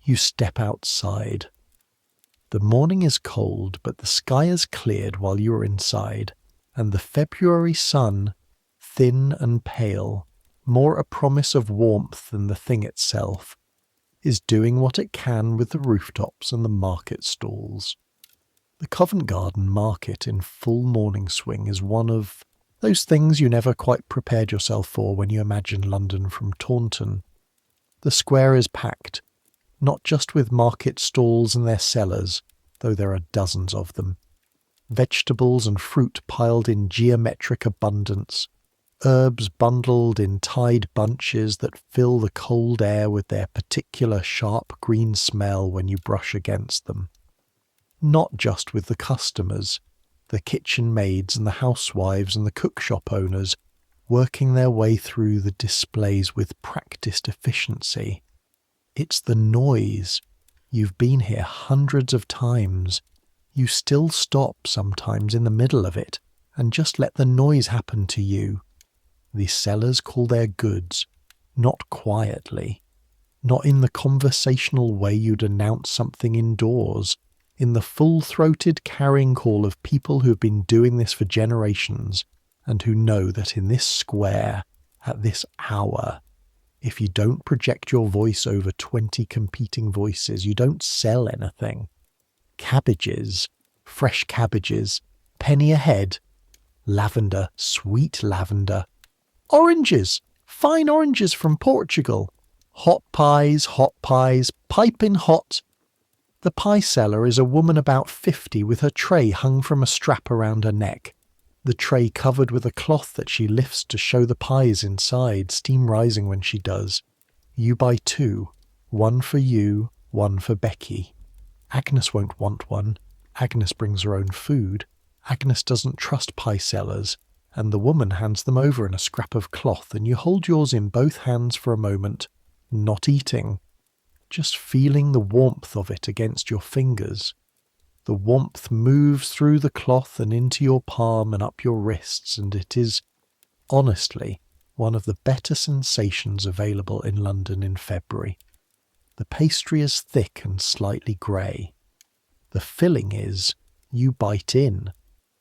you step outside. The morning is cold, but the sky has cleared while you are inside, and the February sun, thin and pale, more a promise of warmth than the thing itself, is doing what it can with the rooftops and the market stalls. The Covent Garden market in full morning swing is one of those things you never quite prepared yourself for when you imagine London from Taunton. The square is packed, not just with market stalls and their sellers, though there are dozens of them. Vegetables and fruit piled in geometric abundance, herbs bundled in tied bunches that fill the cold air with their particular sharp green smell when you brush against them. Not just with the customers, the kitchen maids and the housewives and the cookshop owners working their way through the displays with practiced efficiency. It's the noise. You've been here hundreds of times. You still stop sometimes in the middle of it and just let the noise happen to you. The sellers call their goods, not quietly, not in the conversational way you'd announce something indoors, in the full-throated carrying call of people who've been doing this for generations and who know that in this square, at this hour, if you don't project your voice over 20 competing voices, you don't sell anything. Cabbages, fresh cabbages, penny a head, lavender, sweet lavender, oranges, fine oranges from Portugal, hot pies, piping hot. The pie seller is a woman about 50 with her tray hung from a strap around her neck, the tray covered with a cloth that she lifts to show the pies inside, steam rising when she does. You buy 2, one for you, one for Becky. Agnes won't want one. Agnes brings her own food. Agnes doesn't trust pie sellers, and the woman hands them over in a scrap of cloth, and you hold yours in both hands for a moment, not eating, just feeling the warmth of it against your fingers. The warmth moves through the cloth and into your palm and up your wrists, and it is, honestly, one of the better sensations available in London in February. The pastry is thick and slightly grey. The filling is, you bite in,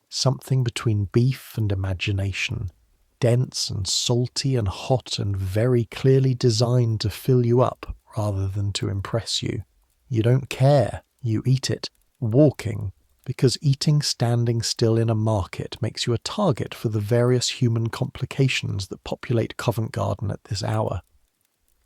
something between beef and imagination, dense and salty and hot and very clearly designed to fill you up rather than to impress you. You don't care, you eat it, walking, because eating standing still in a market makes you a target for the various human complications that populate Covent Garden at this hour.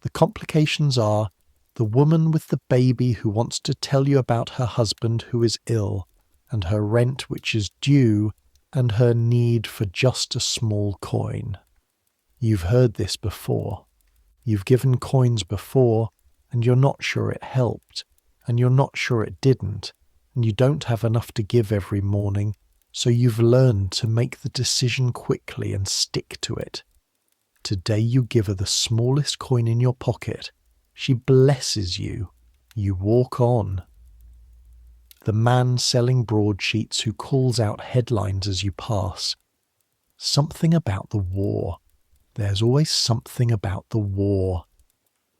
The complications are the woman with the baby who wants to tell you about her husband who is ill, and her rent which is due, and her need for just a small coin. You've heard this before. You've given coins before, and you're not sure it helped, and you're not sure it didn't, and you don't have enough to give every morning, so you've learned to make the decision quickly and stick to it. Today you give her the smallest coin in your pocket. She blesses you. You walk on. The man selling broadsheets who calls out headlines as you pass. Something about the war. There's always something about the war.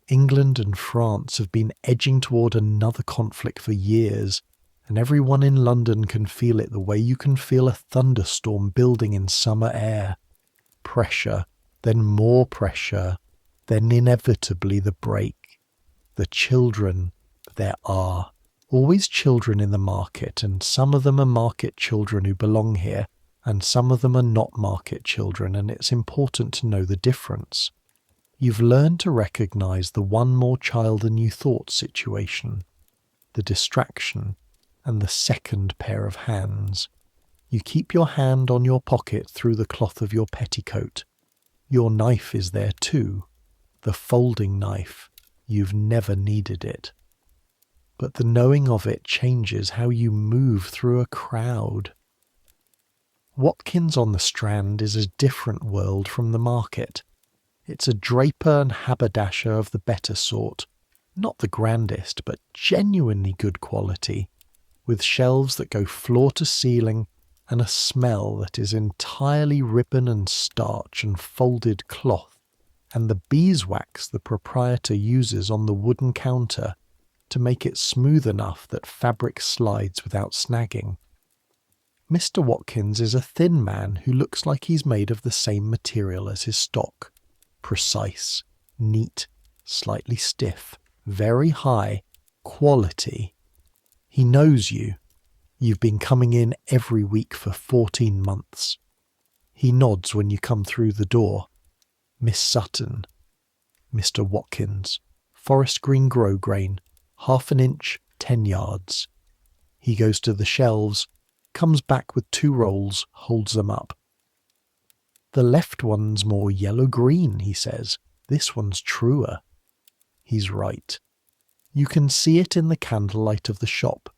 England and France have been edging toward another conflict for years, and everyone in London can feel it the way you can feel a thunderstorm building in summer air. Pressure, then more pressure, then inevitably the break. The children, there are always children in the market, and some of them are market children who belong here, and some of them are not market children, and it's important to know the difference. You've learned to recognise the one more child than you thought situation, the distraction, and the second pair of hands. You keep your hand on your pocket through the cloth of your petticoat. Your knife is there too, the folding knife. You've never needed it. But the knowing of it changes how you move through a crowd. Watkins on the Strand is a different world from the market. It's a draper and haberdasher of the better sort, not the grandest, but genuinely good quality, with shelves that go floor to ceiling and a smell that is entirely ribbon and starch and folded cloth, and the beeswax the proprietor uses on the wooden counter to make it smooth enough that fabric slides without snagging. Mr. Watkins is a thin man who looks like he's made of the same material as his stock. Precise, neat, slightly stiff, very high, quality. He knows you. You've been coming in every week for 14 months. He nods when you come through the door. Miss Sutton. Mr. Watkins. Forest green grosgrain. 1/2 inch, 10 yards. He goes to the shelves, comes back with 2 rolls, holds them up. The left one's more yellow-green, he says. This one's truer. He's right. You can see it in the candlelight of the shop,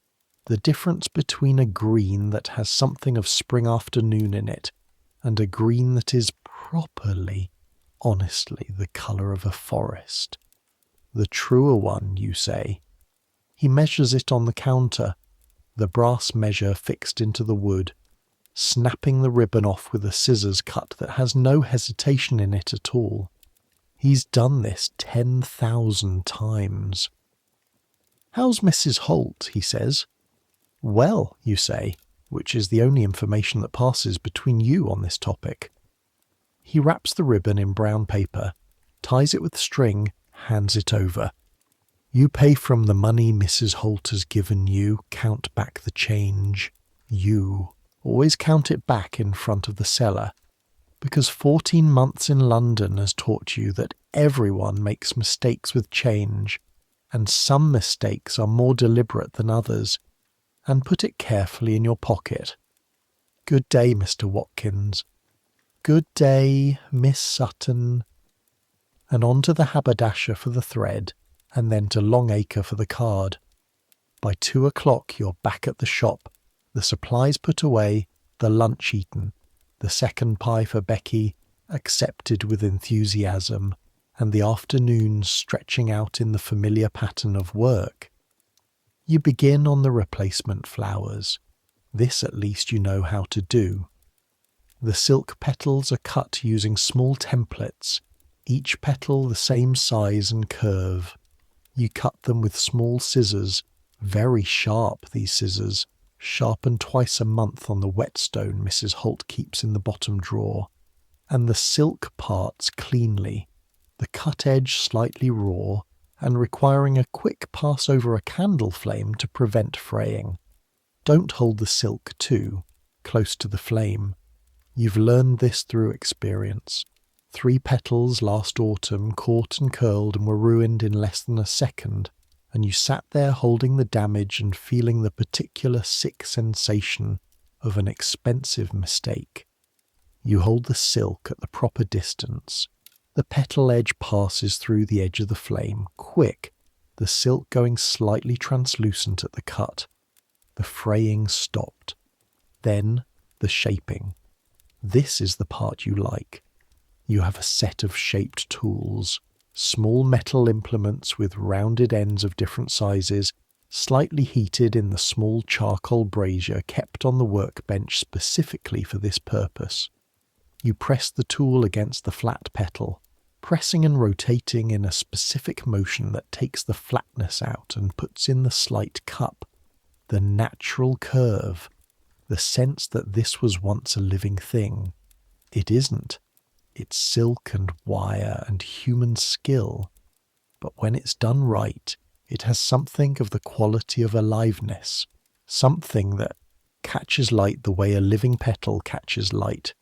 the difference between a green that has something of spring afternoon in it and a green that is properly, honestly, the colour of a forest. The truer one, you say. He measures it on the counter, the brass measure fixed into the wood, snapping the ribbon off with a scissors cut that has no hesitation in it at all. He's done this 10,000 times. "How's Mrs. Holt?" he says. "Well," you say, which is the only information that passes between you on this topic. He wraps the ribbon in brown paper, ties it with string, hands it over. You pay from the money Mrs. Holt has given you, count back the change. You always count it back in front of the seller, because 14 months in London has taught you that everyone makes mistakes with change, and some mistakes are more deliberate than others, and put it carefully in your pocket. Good day, Mr. Watkins. Good day, Miss Sutton. And on to the haberdasher for the thread, and then to Longacre for the card. By 2 o'clock you're back at the shop, the supplies put away, the lunch eaten, the second pie for Becky accepted with enthusiasm, and the afternoons stretching out in the familiar pattern of work. You begin on the replacement flowers. This at least you know how to do. The silk petals are cut using small templates, each petal the same size and curve. You cut them with small scissors, very sharp these scissors, sharpened twice a month on the whetstone Mrs. Holt keeps in the bottom drawer, and the silk parts cleanly, the cut edge slightly raw, and requiring a quick pass over a candle flame to prevent fraying. Don't hold the silk too close to the flame. You've learned this through experience. 3 petals last autumn caught and curled and were ruined in less than a second, and you sat there holding the damage and feeling the particular sick sensation of an expensive mistake. You hold the silk at the proper distance. The petal edge passes through the edge of the flame, quick, the silk going slightly translucent at the cut. The fraying stopped. Then the shaping. This is the part you like. You have a set of shaped tools. Small metal implements with rounded ends of different sizes, slightly heated in the small charcoal brazier kept on the workbench specifically for this purpose. You press the tool against the flat petal, pressing and rotating in a specific motion that takes the flatness out and puts in the slight cup, the natural curve, the sense that this was once a living thing. It isn't. It's silk and wire and human skill. But when it's done right, it has something of the quality of aliveness, something that catches light the way a living petal catches light.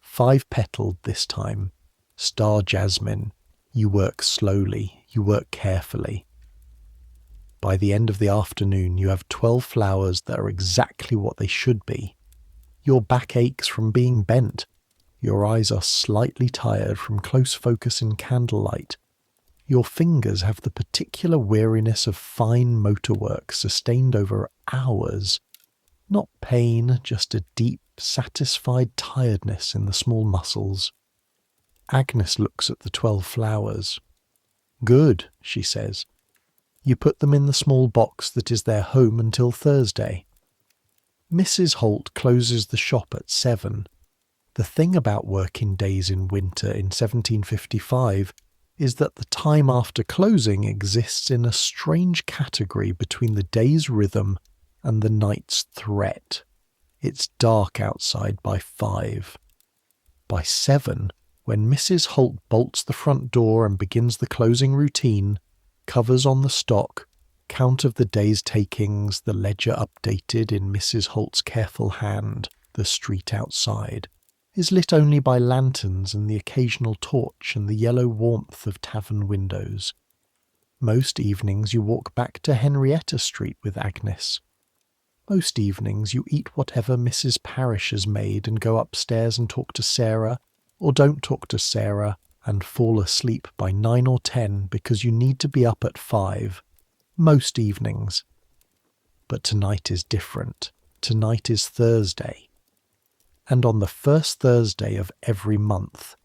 5-petaled this time, star jasmine. You work slowly, you work carefully. By the end of the afternoon, you have 12 flowers that are exactly what they should be. Your back aches from being bent. Your eyes are slightly tired from close focus in candlelight. Your fingers have the particular weariness of fine motor work sustained over hours. Not pain, just a deep, satisfied tiredness in the small muscles. Agnes looks at the 12 flowers. Good, she says. You put them in the small box that is their home until Thursday. Mrs. Holt closes the shop at 7. The thing about working days in winter in 1755 is that the time after closing exists in a strange category between the day's rhythm and the night's threat. It's dark outside by 5. By 7, when Mrs. Holt bolts the front door and begins the closing routine, covers on the stock, count of the day's takings, the ledger updated in Mrs. Holt's careful hand, the street outside, is lit only by lanterns and the occasional torch and the yellow warmth of tavern windows. Most evenings you walk back to Henrietta Street with Agnes. Most evenings you eat whatever Mrs. Parrish has made and go upstairs and talk to Sarah, or don't talk to Sarah, and fall asleep by 9 or 10 because you need to be up at 5. Most evenings. But tonight is different. Tonight is Thursday. And on the first Thursday of every month,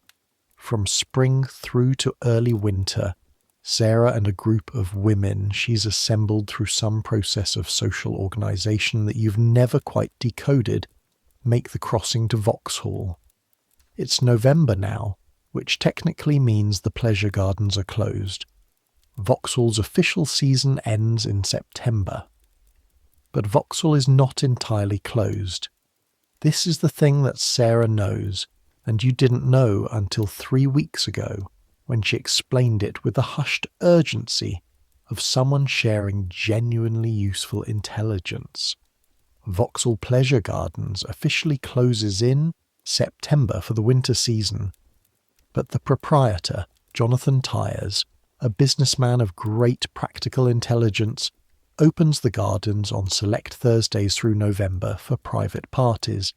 from spring through to early winter, Sarah and a group of women she's assembled through some process of social organisation that you've never quite decoded make the crossing to Vauxhall. It's November now, which technically means the pleasure gardens are closed. Vauxhall's official season ends in September. But Vauxhall is not entirely closed. This is the thing that Sarah knows, and you didn't know until 3 weeks ago, when she explained it with the hushed urgency of someone sharing genuinely useful intelligence. Vauxhall Pleasure Gardens officially closes in September for the winter season, but the proprietor, Jonathan Tyers, a businessman of great practical intelligence, opens the gardens on select Thursdays through November for private parties.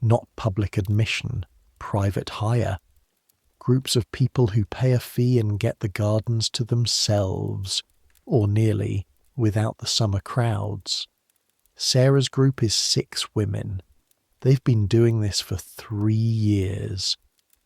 Not public admission, private hire. Groups of people who pay a fee and get the gardens to themselves, or nearly, without the summer crowds. Sarah's group is 6 women. They've been doing this for 3 years.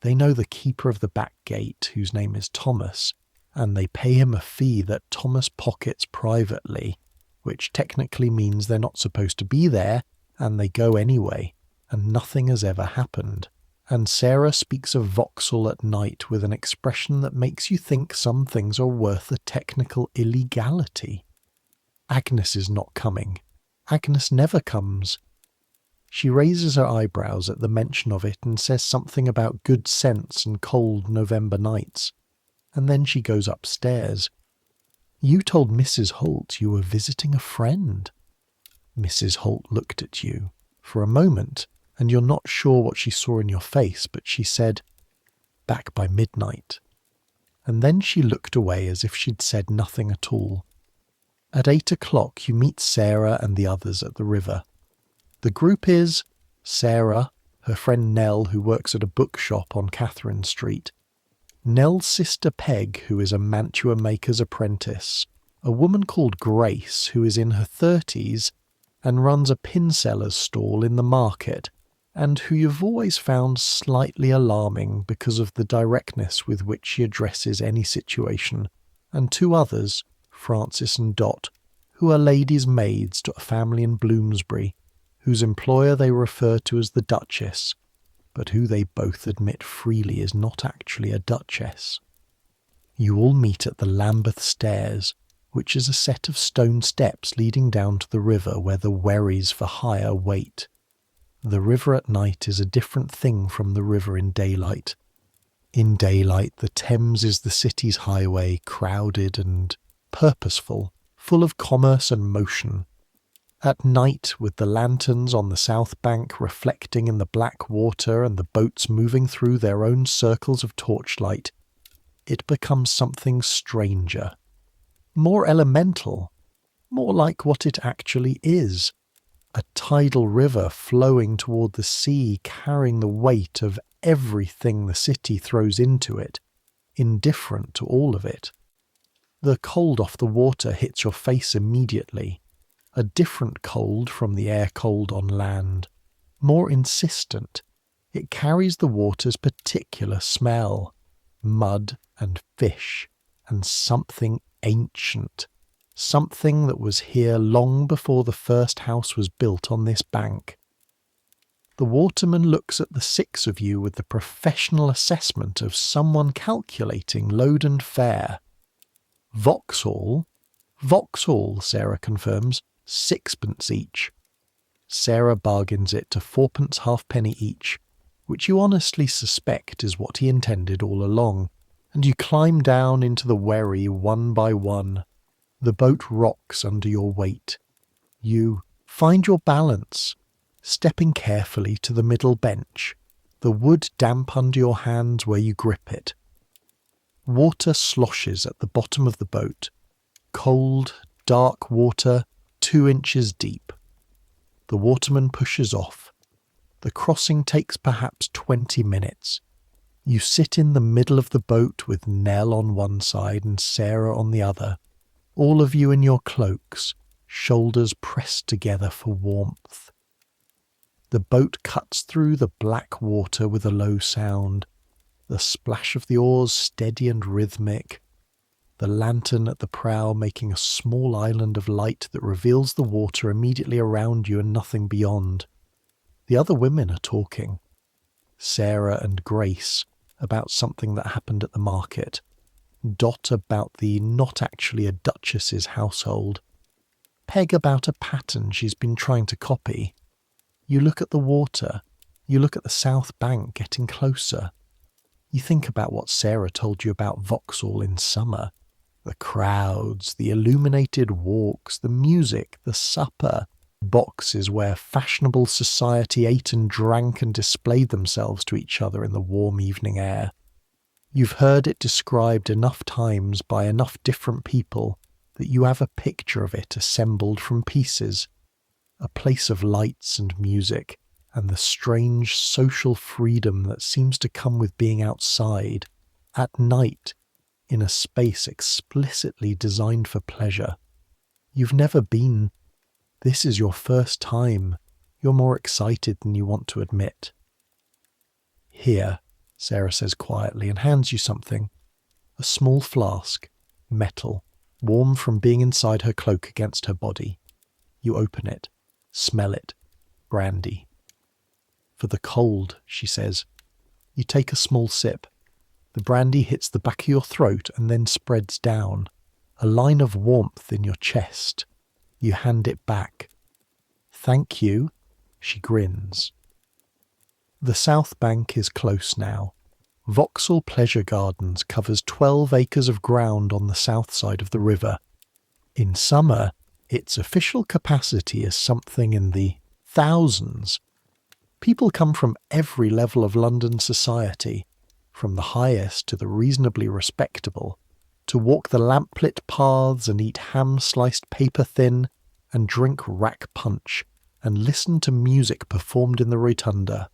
They know the keeper of the back gate, whose name is Thomas, and they pay him a fee that Thomas pockets privately, which technically means they're not supposed to be there, and they go anyway, and nothing has ever happened. And Sarah speaks of Vauxhall at night with an expression that makes you think some things are worth a technical illegality. Agnes is not coming. Agnes never comes. She raises her eyebrows at the mention of it and says something about good sense and cold November nights. And then she goes upstairs. You told Mrs. Holt you were visiting a friend. Mrs. Holt looked at you for a moment, and you're not sure what she saw in your face, but she said, "Back by midnight." And then she looked away as if she'd said nothing at all. At 8 o'clock you meet Sarah and the others at the river. The group is Sarah, her friend Nell, who works at a bookshop on Catherine Street, Nell's sister Peg, who is a mantua maker's apprentice, a woman called Grace, who is in her 30s and runs a pin seller's stall in the market, and who you've always found slightly alarming because of the directness with which she addresses any situation, and two others, Frances and Dot, who are ladies' maids to a family in Bloomsbury, whose employer they refer to as the Duchess, but who they both admit freely is not actually a duchess. You all meet at the Lambeth Stairs, which is a set of stone steps leading down to the river where the wherries for hire wait. The river at night is a different thing from the river in daylight. In daylight, the Thames is the city's highway, crowded and purposeful, full of commerce and motion. At night, with the lanterns on the south bank reflecting in the black water and the boats moving through their own circles of torchlight, it becomes something stranger, more elemental, more like what it actually is. A tidal river flowing toward the sea, carrying the weight of everything the city throws into it, indifferent to all of it. The cold off the water hits your face immediately, a different cold from the air cold on land, more insistent. It carries the water's particular smell, mud and fish, and something ancient. Something that was here long before the first house was built on this bank. The waterman looks at the six of you with the professional assessment of someone calculating load and fare. Vauxhall? Vauxhall, Sarah confirms, 6pence each. Sarah bargains it to 4pence halfpenny each, which you honestly suspect is what he intended all along, and you climb down into the wherry one by one. The boat rocks under your weight. You find your balance, stepping carefully to the middle bench, the wood damp under your hands where you grip it. Water sloshes at the bottom of the boat, cold, dark water 2 inches deep. The waterman pushes off. The crossing takes perhaps 20 minutes. You sit in the middle of the boat with Nell on one side and Sarah on the other, all of you in your cloaks, shoulders pressed together for warmth. The boat cuts through the black water with a low sound, the splash of the oars steady and rhythmic, the lantern at the prow making a small island of light that reveals the water immediately around you and nothing beyond. The other women are talking. Sarah and Grace about something that happened at the market. Dot about the not actually a duchess's household. Peg about a pattern she's been trying to copy. You look at the water. You look at the south bank getting closer. You think about what Sarah told you about Vauxhall in summer. The crowds, the illuminated walks, the music, the supper, boxes where fashionable society ate and drank and displayed themselves to each other in the warm evening air. You've heard it described enough times by enough different people that you have a picture of it assembled from pieces, a place of lights and music, and the strange social freedom that seems to come with being outside, at night, in a space explicitly designed for pleasure. You've never been. This is your first time. You're more excited than you want to admit. Here, Sarah says quietly and hands you something. A small flask, metal, warm from being inside her cloak against her body. You open it, smell it. Brandy. For the cold, she says. You take a small sip. The brandy hits the back of your throat and then spreads down, a line of warmth in your chest. You hand it back. Thank you, she grins. The south bank is close now. Vauxhall Pleasure Gardens covers 12 acres of ground on the south side of the river. In summer, its official capacity is something in the thousands. People come from every level of London society, from the highest to the reasonably respectable, to walk the lamplit paths and eat ham sliced paper thin and drink rack punch and listen to music performed in the rotunda.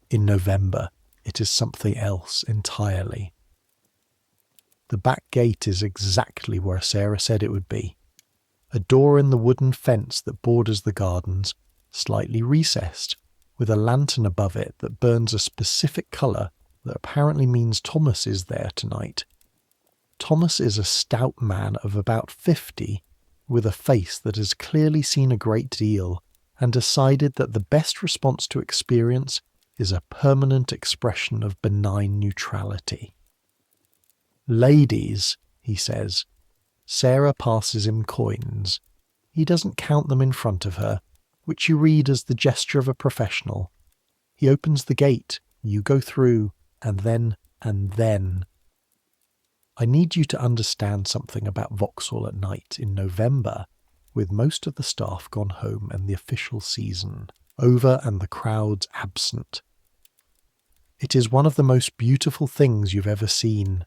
In November, it is something else entirely. The back gate is exactly where Sarah said it would be. A door in the wooden fence that borders the gardens, slightly recessed, with a lantern above it that burns a specific colour that apparently means Thomas is there tonight. Thomas is a stout man of about 50, with a face that has clearly seen a great deal and decided that the best response to experience is a permanent expression of benign neutrality. "Ladies," he says. Sarah passes him coins. He doesn't count them in front of her, which you read as the gesture of a professional. He opens the gate, you go through, and then. I need you to understand something about Vauxhall at night in November, with most of the staff gone home and the official season over and the crowds absent. It is one of the most beautiful things you've ever seen.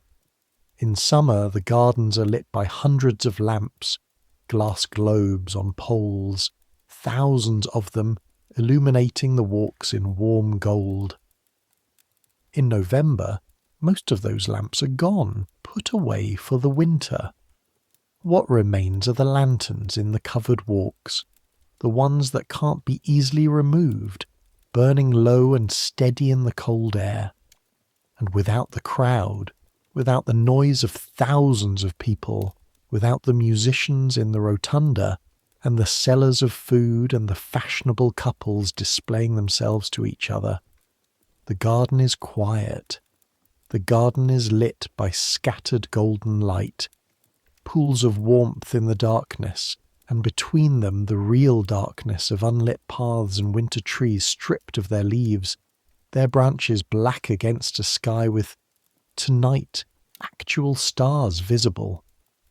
In summer, the gardens are lit by hundreds of lamps, glass globes on poles, thousands of them illuminating the walks in warm gold. In November, most of those lamps are gone, put away for the winter. What remains are the lanterns in the covered walks, the ones that can't be easily removed, burning low and steady in the cold air. And without the crowd, without the noise of thousands of people, without the musicians in the rotunda, and the sellers of food and the fashionable couples displaying themselves to each other, the garden is quiet. The garden is lit by scattered golden light, pools of warmth in the darkness, and between them the real darkness of unlit paths and winter trees stripped of their leaves, their branches black against a sky with, tonight, actual stars visible,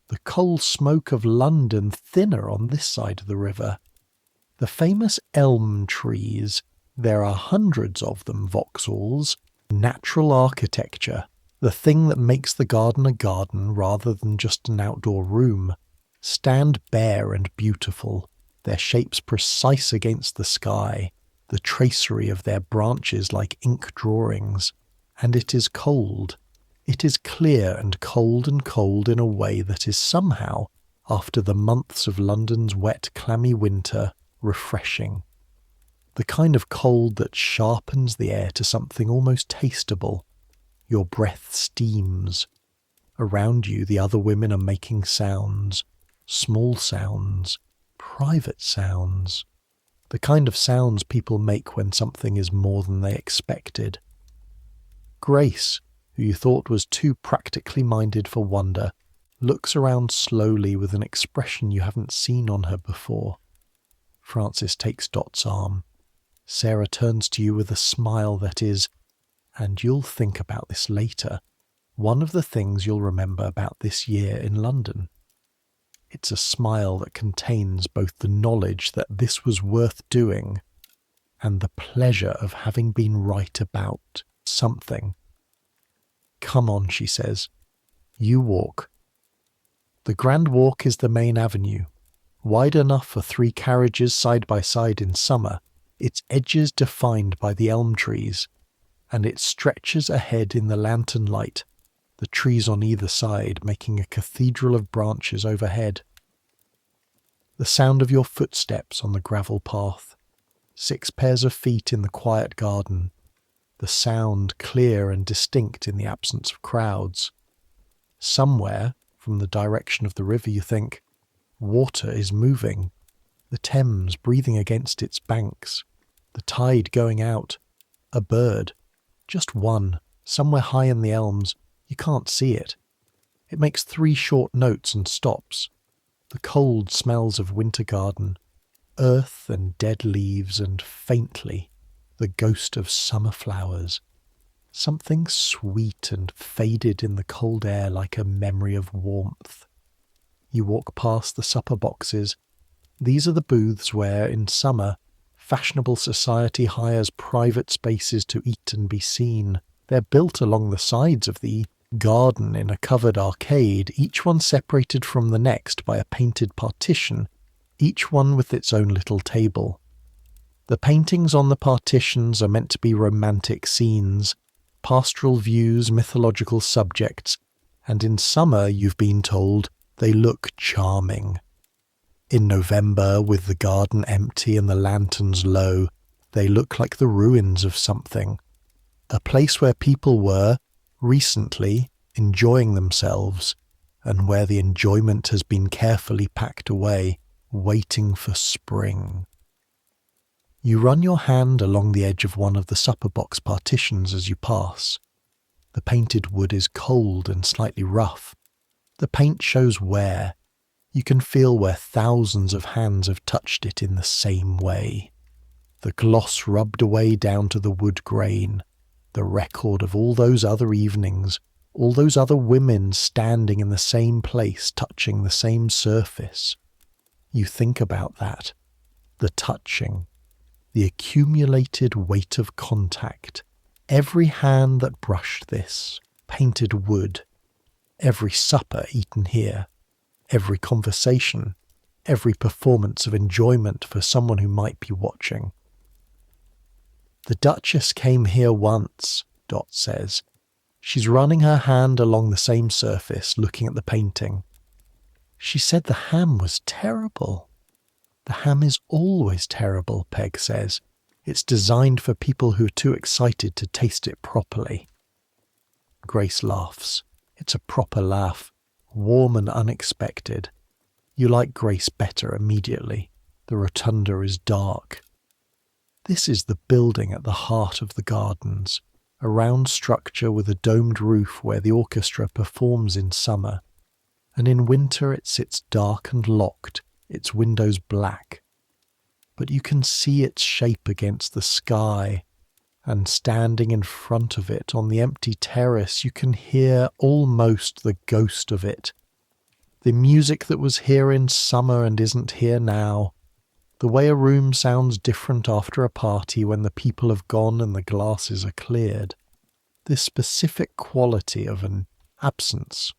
the coal smoke of London thinner on this side of the river. The famous elm trees, there are hundreds of them, Vauxhalls, natural architecture, the thing that makes the garden a garden rather than just an outdoor room, stand bare and beautiful, their shapes precise against the sky, the tracery of their branches like ink drawings, and it is cold. It is clear and cold in a way that is somehow, after the months of London's wet, clammy winter, refreshing. The kind of cold that sharpens the air to something almost tasteable. Your breath steams. Around you the other women are making sounds, small sounds, private sounds. The kind of sounds people make when something is more than they expected. Grace, who you thought was too practically minded for wonder, looks around slowly with an expression you haven't seen on her before. Francis takes Dot's arm. Sarah turns to you with a smile that is, and you'll think about this later, one of the things you'll remember about this year in London. It's a smile that contains both the knowledge that this was worth doing and the pleasure of having been right about something. "Come on," she says. "You walk." The Grand Walk is the main avenue, wide enough for 3 carriages side by side in summer, its edges defined by the elm trees, and it stretches ahead in the lantern light, the trees on either side making a cathedral of branches overhead. The sound of your footsteps on the gravel path, 6 pairs of feet in the quiet garden, the sound clear and distinct in the absence of crowds. Somewhere, from the direction of the river, you think, water is moving, the Thames breathing against its banks, the tide going out, a bird, just one, somewhere high in the elms, you can't see it. It makes 3 short notes and stops. The cold smells of winter garden, earth and dead leaves, and faintly, the ghost of summer flowers. Something sweet and faded in the cold air like a memory of warmth. You walk past the supper boxes. These are the booths where, in summer, fashionable society hires private spaces to eat and be seen. They're built along the sides of the garden in a covered arcade, each one separated from the next by a painted partition, each one with its own little table. The paintings on the partitions are meant to be romantic scenes, pastoral views, mythological subjects, and in summer, you've been told, they look charming. In November, with the garden empty and the lanterns low, They look like the ruins of something. A place where people were, recently, enjoying themselves, and where the enjoyment has been carefully packed away, waiting for spring. You run your hand along the edge of one of the supper box partitions as you pass. The painted wood is cold and slightly rough. The paint shows wear. You can feel where thousands of hands have touched it in the same way. The gloss rubbed away down to the wood grain, the record of all those other evenings, all those other women standing in the same place, touching the same surface. You think about that, the touching, the accumulated weight of contact, every hand that brushed this, painted wood, every supper eaten here, every conversation, every performance of enjoyment for someone who might be watching. The Duchess came here once, Dot says. She's running her hand along the same surface, looking at the painting. She said the ham was terrible. The ham is always terrible, Peg says. It's designed for people who are too excited to taste it properly. Grace laughs. It's a proper laugh, warm and unexpected. You like Grace better immediately. The rotunda is dark. This is the building at the heart of the gardens, a round structure with a domed roof where the orchestra performs in summer, and in winter it sits dark and locked, its windows black. But you can see its shape against the sky, and standing in front of it on the empty terrace you can hear almost the ghost of it. The music that was here in summer and isn't here now. The way a room sounds different after a party when the people have gone and the glasses are cleared. This specific quality of an absence.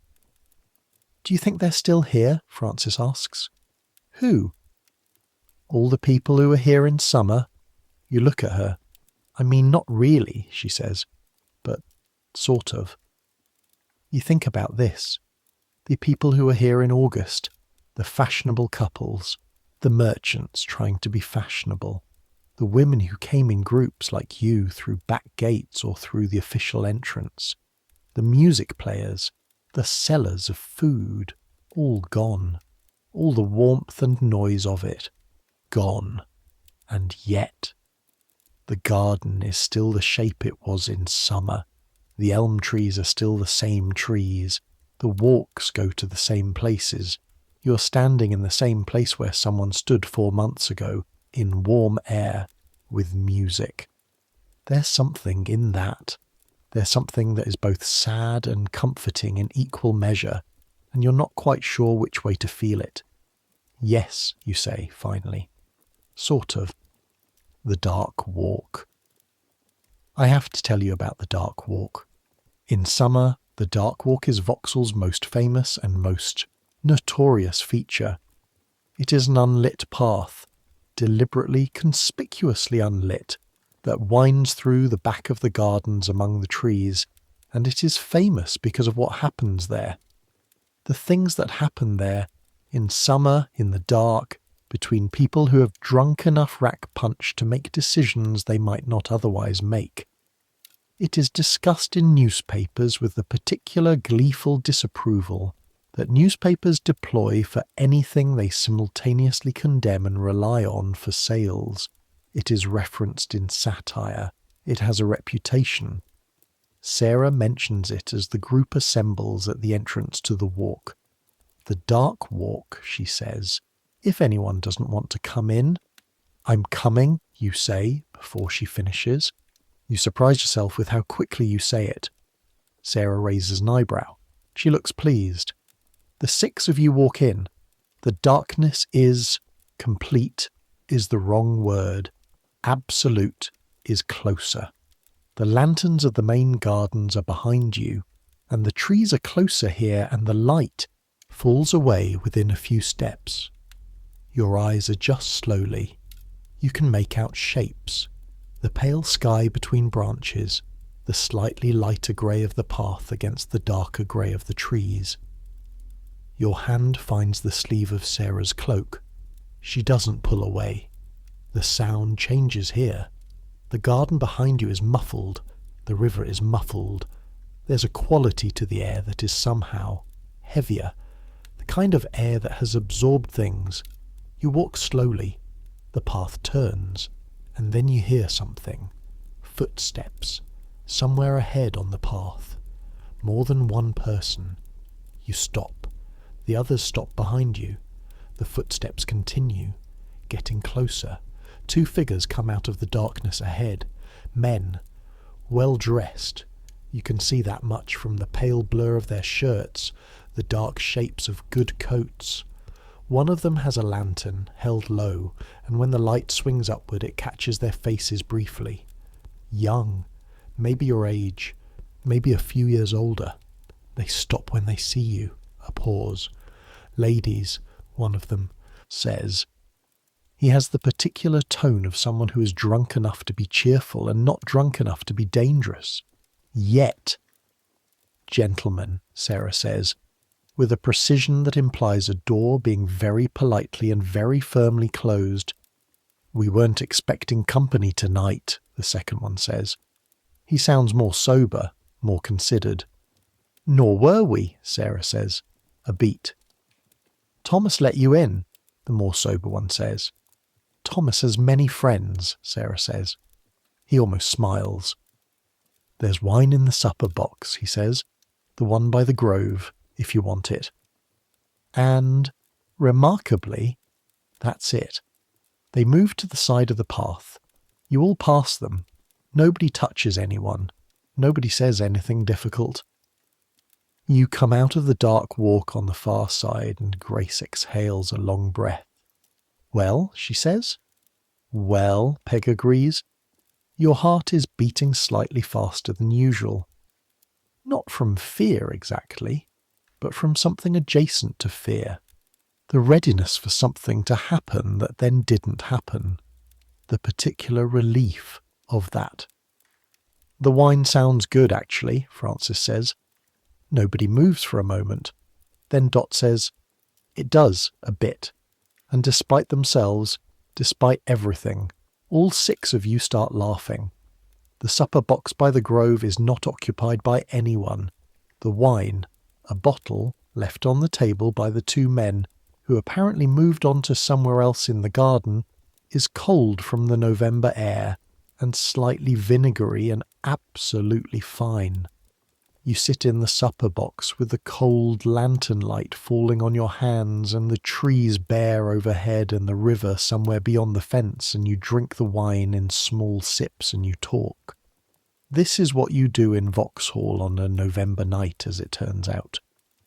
Do you think they're still here? Frances asks. Who? All the people who were here in summer. You look at her. I mean, not really, she says, but sort of. You think about this. The people who were here in August, the fashionable couples, the merchants trying to be fashionable, the women who came in groups like you through back gates or through the official entrance, the music players, the sellers of food, all gone, all the warmth and noise of it, gone, and yet the garden is still the shape it was in summer, the elm trees are still the same trees, the walks go to the same places. You're standing in the same place where someone stood 4 months ago, in warm air, with music. There's something in that. There's something that is both sad and comforting in equal measure, and you're not quite sure which way to feel it. Yes, you say, finally. Sort of. The Dark Walk. I have to tell you about the Dark Walk. In summer, the Dark Walk is Vauxhall's most famous and most notorious feature. It is an unlit path, deliberately, conspicuously unlit, that winds through the back of the gardens among the trees, and it is famous because of what happens there. The things that happen there, in summer, in the dark, between people who have drunk enough rack punch to make decisions they might not otherwise make. It is discussed in newspapers with the particular gleeful disapproval that newspapers deploy for anything they simultaneously condemn and rely on for sales. It is referenced in satire. It has a reputation. Sarah mentions it as the group assembles at the entrance to the walk. The Dark Walk, she says, if anyone doesn't want to come in. I'm coming, you say, before she finishes. You surprise yourself with how quickly you say it. Sarah raises an eyebrow. She looks pleased. The 6 of you walk in. The darkness is complete, is the wrong word. Absolute is closer. The lanterns of the main gardens are behind you, and the trees are closer here, and the light falls away within a few steps. Your eyes adjust slowly. You can make out shapes. The pale sky between branches, the slightly lighter grey of the path against the darker grey of the trees. Your hand finds the sleeve of Sarah's cloak. She doesn't pull away. The sound changes here. The garden behind you is muffled. The river is muffled. There's a quality to the air that is somehow heavier, the kind of air that has absorbed things. You walk slowly. The path turns, and then you hear something. Footsteps, somewhere ahead on the path. More than one person. You stop. The others stop behind you. The footsteps continue, getting closer. Two figures come out of the darkness ahead. Men, well dressed. You can see that much from the pale blur of their shirts, the dark shapes of good coats. One of them has a lantern, held low, and when the light swings upward it catches their faces briefly. Young, maybe your age, maybe a few years older. They stop when they see you. A pause. Ladies, one of them says. He has the particular tone of someone who is drunk enough to be cheerful and not drunk enough to be dangerous. Yet, gentlemen, Sarah says, with a precision that implies a door being very politely and very firmly closed. We weren't expecting company tonight, the second one says. He sounds more sober, more considered. Nor were we, Sarah says. A beat. Thomas let you in, the more sober one says. Thomas has many friends, Sarah says. He almost smiles. There's wine in the supper box, he says. The one by the grove, if you want it. And, remarkably, that's it. They move to the side of the path. You all pass them. Nobody touches anyone. Nobody says anything difficult. You come out of the dark walk on the far side and Grace exhales a long breath. Well, she says. Well, Peg agrees. Your heart is beating slightly faster than usual. Not from fear exactly, but from something adjacent to fear. The readiness for something to happen that then didn't happen. The particular relief of that. The wine sounds good, actually, Frances says. Nobody moves for a moment. Then Dot says, It does, a bit. And despite themselves, despite everything, all six of you start laughing. The supper box by the grove is not occupied by anyone. The wine, a bottle left on the table by the two men, who apparently moved on to somewhere else in the garden, is cold from the November air and slightly vinegary and absolutely fine. You sit in the supper box with the cold lantern light falling on your hands and the trees bare overhead and the river somewhere beyond the fence, and you drink the wine in small sips and you talk. This is what you do in Vauxhall on a November night, as it turns out.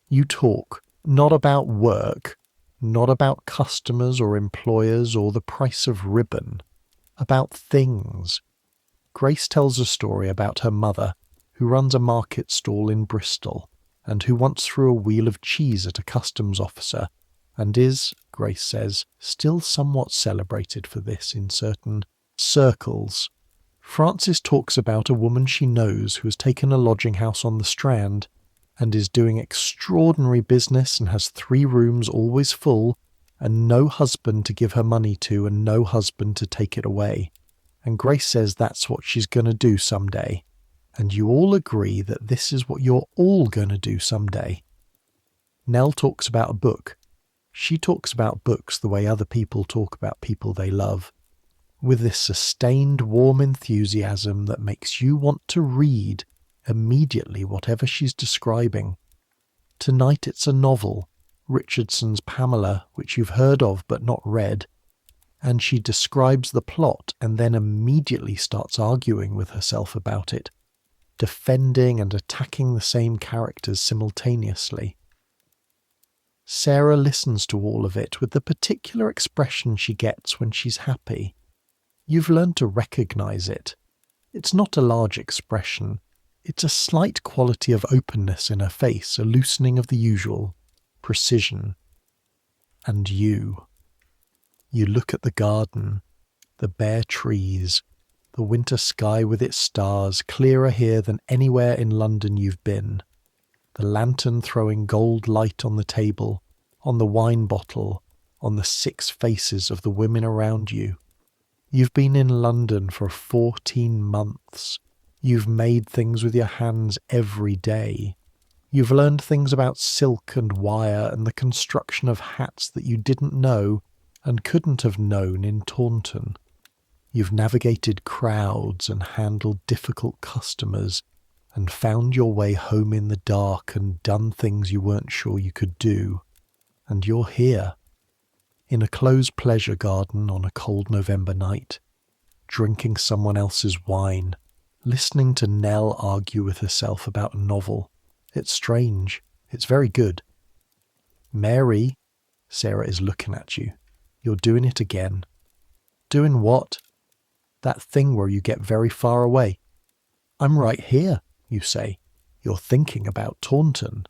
You talk, not about work, not about customers or employers or the price of ribbon, about things. Grace tells a story about her mother, who runs a market stall in Bristol, and who once threw a wheel of cheese at a customs officer, and is, Grace says, still somewhat celebrated for this in certain circles. Frances talks about a woman she knows who has taken a lodging house on the Strand, and is doing extraordinary business and has 3 rooms always full, and no husband to give her money to and no husband to take it away. And Grace says that's what she's going to do someday. And you all agree that this is what you're all going to do someday. Nell talks about a book. She talks about books the way other people talk about people they love, with this sustained warm enthusiasm that makes you want to read immediately whatever she's describing. Tonight it's a novel, Richardson's Pamela, which you've heard of but not read, and she describes the plot and then immediately starts arguing with herself about it, defending and attacking the same characters simultaneously. Sarah listens to all of it with the particular expression she gets when she's happy. You've learned to recognise it. It's not a large expression. It's a slight quality of openness in her face, a loosening of the usual, precision. And you. You look at the garden, the bare trees, the winter sky with its stars, clearer here than anywhere in London you've been. The lantern throwing gold light on the table, on the wine bottle, on the 6 faces of the women around you. You've been in London for 14 months. You've made things with your hands every day. You've learned things about silk and wire and the construction of hats that you didn't know and couldn't have known in Taunton. You've navigated crowds and handled difficult customers and found your way home in the dark and done things you weren't sure you could do. And you're here, in a closed pleasure garden on a cold November night, drinking someone else's wine, listening to Nell argue with herself about a novel. It's strange. It's very good. Mary, Sarah is looking at you. You're doing it again. Doing what? That thing where you get very far away. I'm right here, you say. You're thinking about Taunton.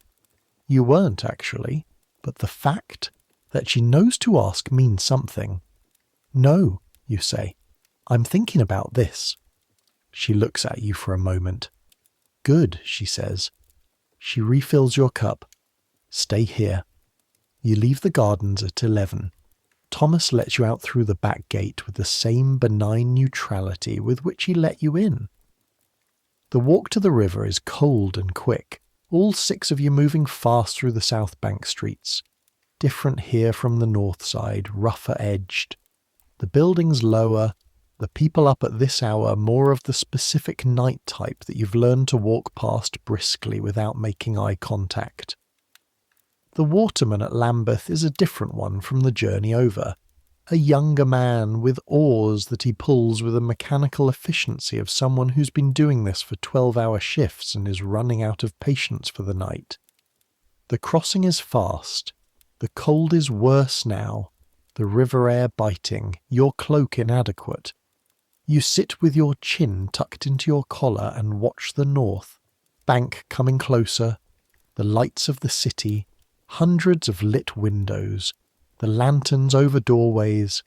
You weren't, actually, but the fact that she knows to ask means something. No, you say. I'm thinking about this. She looks at you for a moment. Good, she says. She refills your cup. Stay here. You leave the gardens at 11. Thomas lets you out through the back gate with the same benign neutrality with which he let you in. The walk to the river is cold and quick, all 6 of you moving fast through the South Bank streets. Different here from the north side, rougher edged. The buildings lower, the people up at this hour more of the specific night type that you've learned to walk past briskly without making eye contact. The waterman at Lambeth is a different one from the journey over. A younger man with oars that he pulls with a mechanical efficiency of someone who's been doing this for 12-hour shifts and is running out of patience for the night. The crossing is fast. The cold is worse now. The river air biting, your cloak inadequate. You sit with your chin tucked into your collar and watch the north. Bank coming closer. The lights of the city. Hundreds of lit windows, the lanterns over doorways,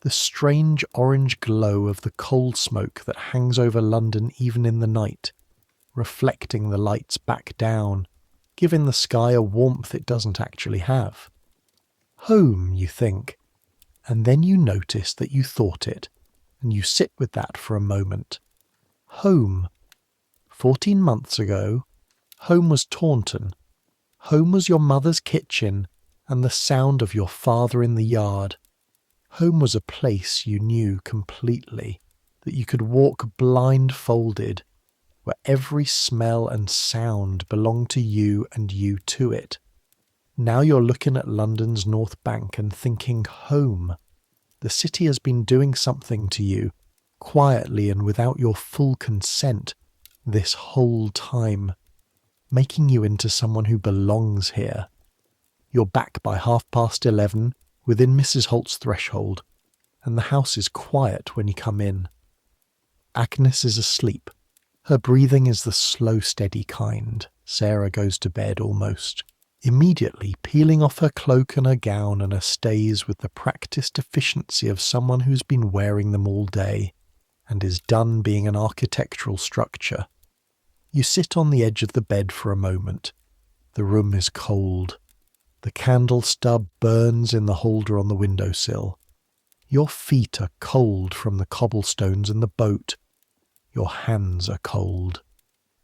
the strange orange glow of the coal smoke that hangs over London even in the night, reflecting the lights back down, giving the sky a warmth it doesn't actually have. Home, you think, and then you notice that you thought it, and you sit with that for a moment. Home. 14 months ago, home was Taunton. Home was your mother's kitchen and the sound of your father in the yard. Home was a place you knew completely, that you could walk blindfolded, where every smell and sound belonged to you and you to it. Now you're looking at London's North Bank and thinking home. The city has been doing something to you, quietly and without your full consent, this whole time. Making you into someone who belongs here. You're back by 11:30, within Mrs. Holt's threshold, and the house is quiet when you come in. Agnes is asleep. Her breathing is the slow, steady kind. Sarah goes to bed almost, immediately peeling off her cloak and her gown and her stays with the practiced efficiency of someone who's been wearing them all day, and is done being an architectural structure. You sit on the edge of the bed for a moment. The room is cold. The candle stub burns in the holder on the windowsill. Your feet are cold from the cobblestones in the boat. Your hands are cold.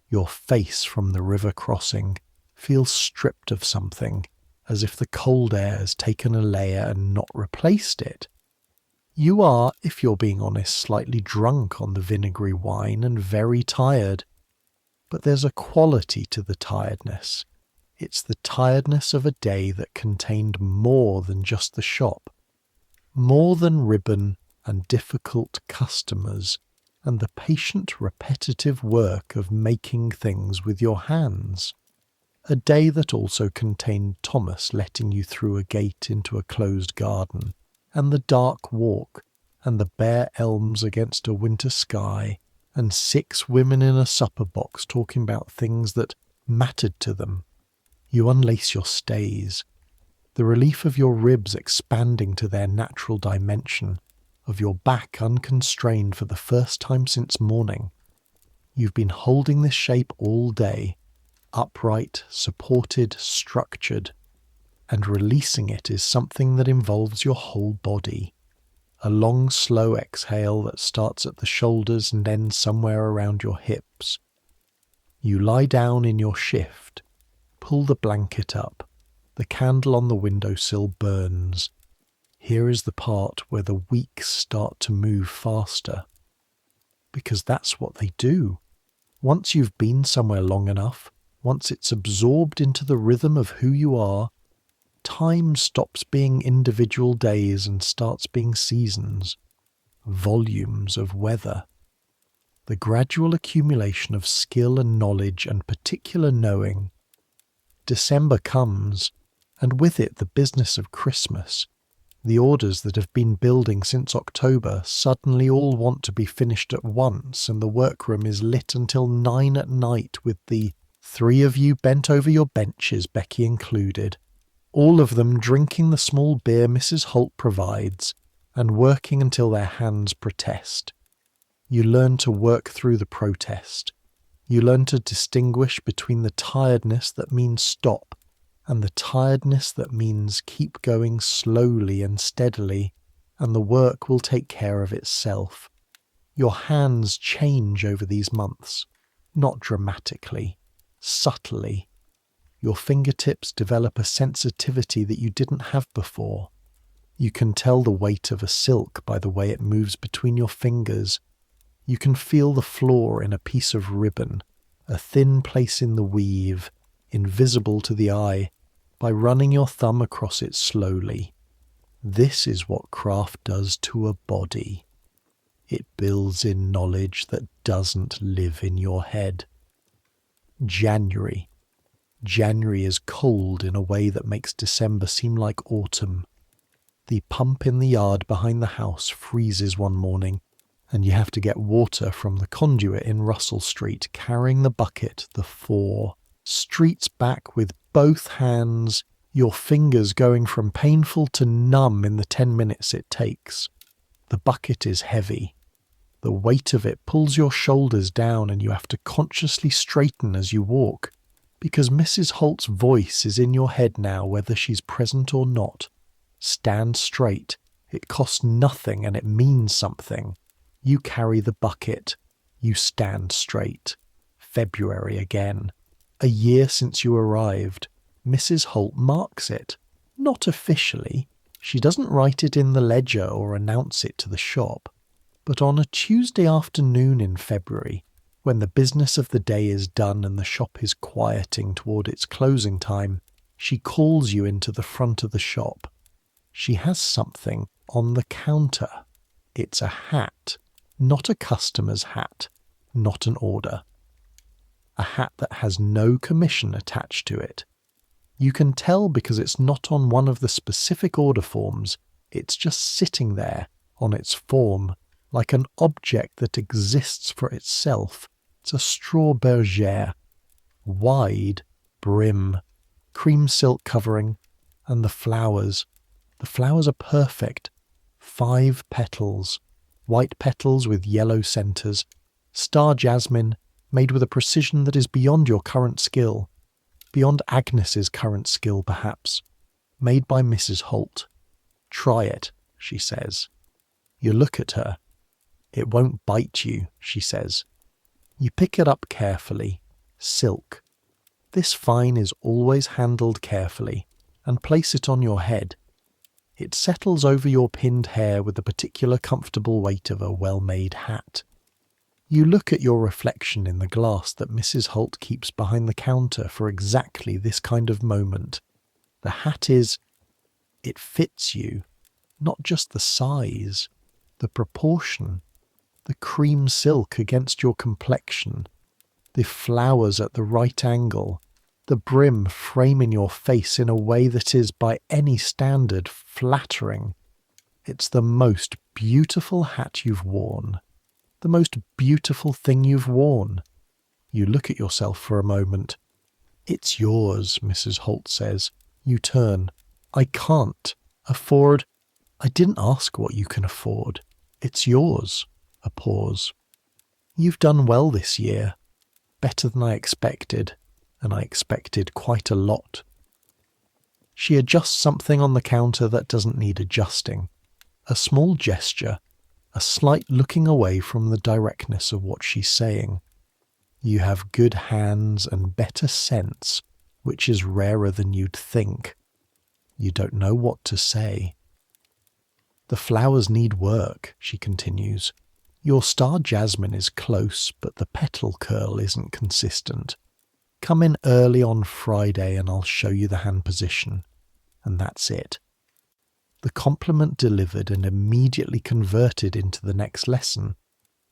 Your face from the river crossing feels stripped of something, as if the cold air has taken a layer and not replaced it. You are, if you're being honest, slightly drunk on the vinegary wine and very tired. But there's a quality to the tiredness. It's the tiredness of a day that contained more than just the shop, more than ribbon and difficult customers and the patient repetitive work of making things with your hands. A day that also contained Thomas letting you through a gate into a closed garden, and the dark walk, and the bare elms against a winter sky, and 6 women in a supper box talking about things that mattered to them. You unlace your stays, the relief of your ribs expanding to their natural dimension, of your back unconstrained for the first time since morning. You've been holding this shape all day, upright, supported, structured, and releasing it is something that involves your whole body. a long, slow exhale that starts at the shoulders and ends somewhere around your hips. You lie down in your shift, pull the blanket up, the candle on the windowsill burns. Here is the part where the weeks start to move faster. Because that's what they do. Once you've been somewhere long enough, once it's absorbed into the rhythm of who you are, time stops being individual days and starts being seasons, volumes of weather. The gradual accumulation of skill and knowledge and particular knowing. December comes, and with it the business of Christmas. The orders that have been building since October suddenly all want to be finished at once, and the workroom is lit until 9 at night with the 3 of you bent over your benches, Becky included, all of them drinking the small beer Mrs. Holt provides and working until their hands protest. You learn to work through the protest. You learn to distinguish between the tiredness that means stop and the tiredness that means keep going slowly and steadily, and the work will take care of itself. Your hands change over these months, not dramatically, subtly. Your fingertips develop a sensitivity that you didn't have before. You can tell the weight of a silk by the way it moves between your fingers. You can feel the flaw in a piece of ribbon, a thin place in the weave, invisible to the eye, by running your thumb across it slowly. This is what craft does to a body. It builds in knowledge that doesn't live in your head. January. January is cold in a way that makes December seem like autumn. The pump in the yard behind the house freezes one morning, and you have to get water from the conduit in Russell Street, carrying the bucket the 4 streets back with both hands, your fingers going from painful to numb in the 10 minutes it takes. The bucket is heavy. The weight of it pulls your shoulders down, and you have to consciously straighten as you walk, because Mrs. Holt's voice is in your head now whether she's present or not. Stand straight. It costs nothing and it means something. You carry the bucket. You stand straight. February again. A year since you arrived. Mrs. Holt marks it. Not officially. She doesn't write it in the ledger or announce it to the shop. But on a Tuesday afternoon in February, when the business of the day is done and the shop is quieting toward its closing time, she calls you into the front of the shop. She has something on the counter. It's a hat, not a customer's hat, not an order. A hat that has no commission attached to it. You can tell because it's not on one of the specific order forms. It's just sitting there on its form, like an object that exists for itself. It's a straw bergère, wide brim, cream silk covering, and the flowers. The flowers are perfect. 5 petals, white petals with yellow centres, star jasmine, made with a precision that is beyond your current skill, beyond Agnes's current skill perhaps, made by Mrs. Holt. Try it, she says. You look at her. It won't bite you, she says. You pick it up carefully. Silk. This fine is always handled carefully, and place it on your head. It settles over your pinned hair with the particular comfortable weight of a well-made hat. You look at your reflection in the glass that Mrs. Holt keeps behind the counter for exactly this kind of moment. The hat it fits you, not just the size, the proportion, the cream silk against your complexion, the flowers at the right angle, the brim framing your face in a way that is, by any standard, flattering. It's the most beautiful hat you've worn. The most beautiful thing you've worn. You look at yourself for a moment. It's yours, Mrs. Holt says. You turn. I can't afford. I didn't ask what you can afford. It's yours. A pause. You've done well this year. Better than I expected, and I expected quite a lot. She adjusts something on the counter that doesn't need adjusting. A small gesture, a slight looking away from the directness of what she's saying. You have good hands and better sense, which is rarer than you'd think. You don't know what to say. The flowers need work, she continues. Your star jasmine is close, but the petal curl isn't consistent. Come in early on Friday and I'll show you the hand position. And that's it. The compliment delivered and immediately converted into the next lesson,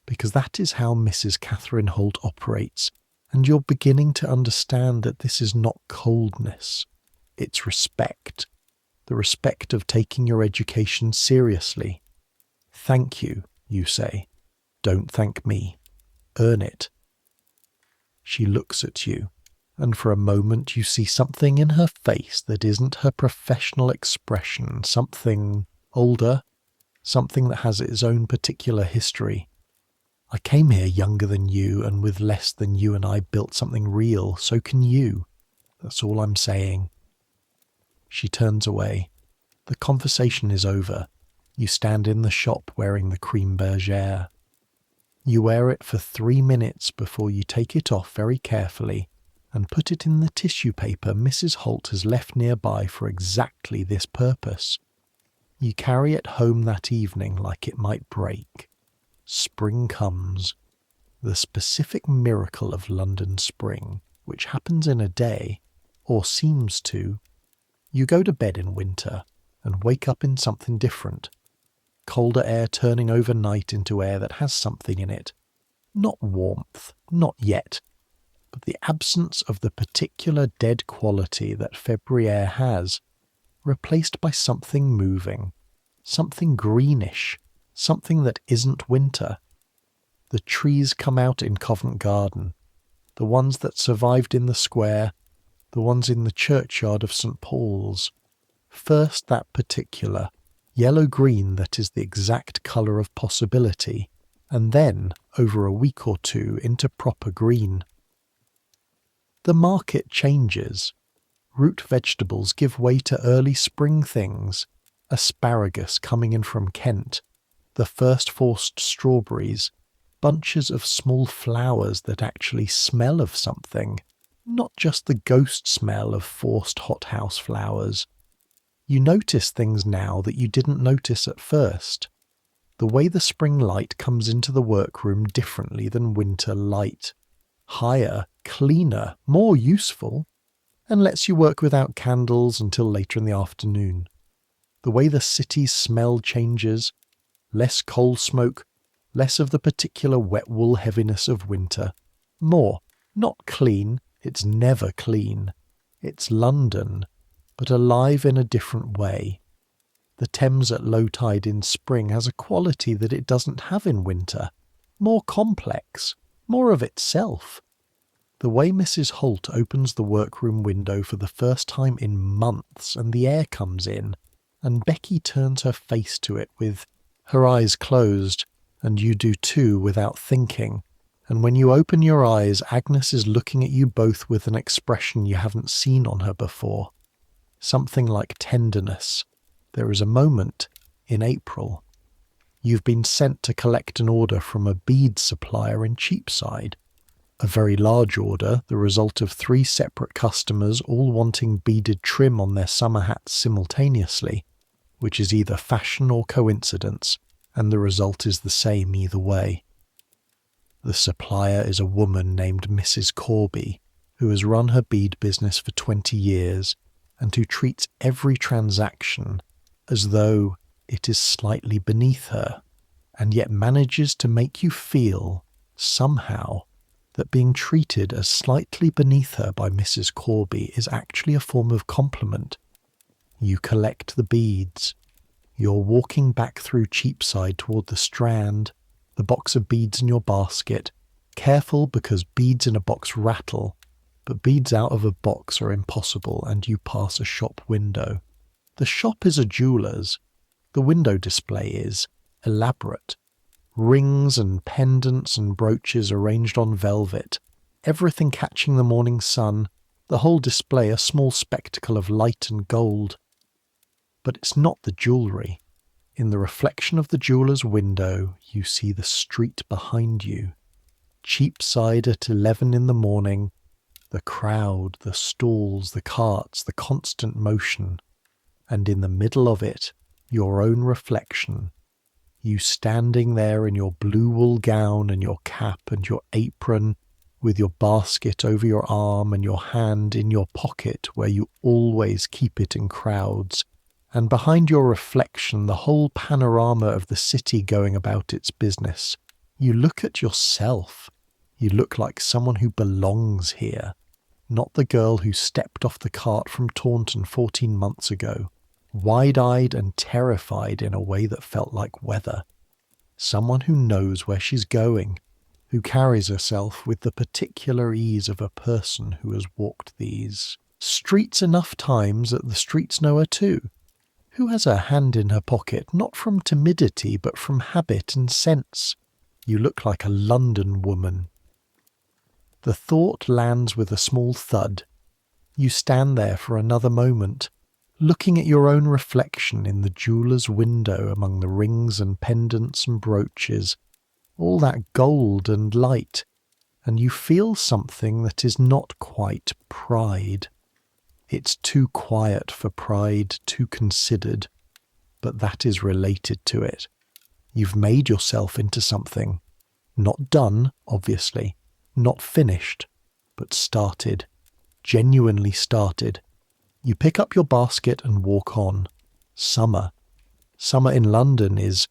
because that is how Mrs. Catherine Holt operates, and you're beginning to understand that this is not coldness, it's respect. The respect of taking your education seriously. Thank you, you say. Don't thank me. Earn it. She looks at you, and for a moment you see something in her face that isn't her professional expression, something older, something that has its own particular history. I came here younger than you, and with less than you and I built something real, so can you. That's all I'm saying. She turns away. The conversation is over. You stand in the shop wearing the cream bergère. You wear it for 3 minutes before you take it off very carefully and put it in the tissue paper Mrs. Holt has left nearby for exactly this purpose. You carry it home that evening like it might break. Spring comes. The specific miracle of London spring, which happens in a day, or seems to. You go to bed in winter and wake up in something different. Colder air turning overnight into air that has something in it. Not warmth, not yet, but the absence of the particular dead quality that February air has, replaced by something moving, something greenish, something that isn't winter. The trees come out in Covent Garden, the ones that survived in the square, the ones in the churchyard of St. Paul's. First that particular, yellow-green that is the exact colour of possibility, and then, over a week or two, into proper green. The market changes. Root vegetables give way to early spring things, asparagus coming in from Kent, the first forced strawberries, bunches of small flowers that actually smell of something, not just the ghost smell of forced hothouse flowers. You notice things now that you didn't notice at first. The way the spring light comes into the workroom differently than winter light. Higher, cleaner, more useful, and lets you work without candles until later in the afternoon. The way the city's smell changes, less coal smoke, less of the particular wet wool heaviness of winter. More, not clean, it's never clean. It's London, but alive in a different way. The Thames at low tide in spring has a quality that it doesn't have in winter. More complex, more of itself. The way Mrs. Holt opens the workroom window for the first time in months and the air comes in, and Becky turns her face to it with her eyes closed, and you do too without thinking. And when you open your eyes, Agnes is looking at you both with an expression you haven't seen on her before. Something like tenderness. There is a moment in April. You've been sent to collect an order from a bead supplier in Cheapside. A very large order, the result of 3 separate customers all wanting beaded trim on their summer hats simultaneously, which is either fashion or coincidence, and the result is the same either way. The supplier is a woman named Mrs. Corby, who has run her bead business for 20 years, and who treats every transaction as though it is slightly beneath her, and yet manages to make you feel, somehow, that being treated as slightly beneath her by Mrs. Corby is actually a form of compliment. You collect the beads. You're walking back through Cheapside toward the Strand, the box of beads in your basket, careful because beads in a box rattle, but beads out of a box are impossible, and you pass a shop window. The shop is a jeweller's. The window display is elaborate. Rings and pendants and brooches arranged on velvet, everything catching the morning sun, the whole display a small spectacle of light and gold. But it's not the jewellery. In the reflection of the jeweller's window, you see the street behind you. Cheapside at 11 in the morning, the crowd, the stalls, the carts, the constant motion, and in the middle of it, your own reflection. You standing there in your blue wool gown and your cap and your apron, with your basket over your arm and your hand in your pocket where you always keep it in crowds, and behind your reflection the whole panorama of the city going about its business. You look at yourself. You look like someone who belongs here, not the girl who stepped off the cart from Taunton 14 months ago, wide-eyed and terrified in a way that felt like weather. Someone who knows where she's going, who carries herself with the particular ease of a person who has walked these streets enough times that the streets know her too, who has her hand in her pocket, not from timidity but from habit and sense. You look like a London woman. The thought lands with a small thud. You stand there for another moment, looking at your own reflection in the jeweller's window among the rings and pendants and brooches, all that gold and light, and you feel something that is not quite pride. It's too quiet for pride, too considered, but that is related to it. You've made yourself into something. Not done, obviously, not finished, but started, genuinely started. You pick up your basket and walk on. Summer. Summer in London is,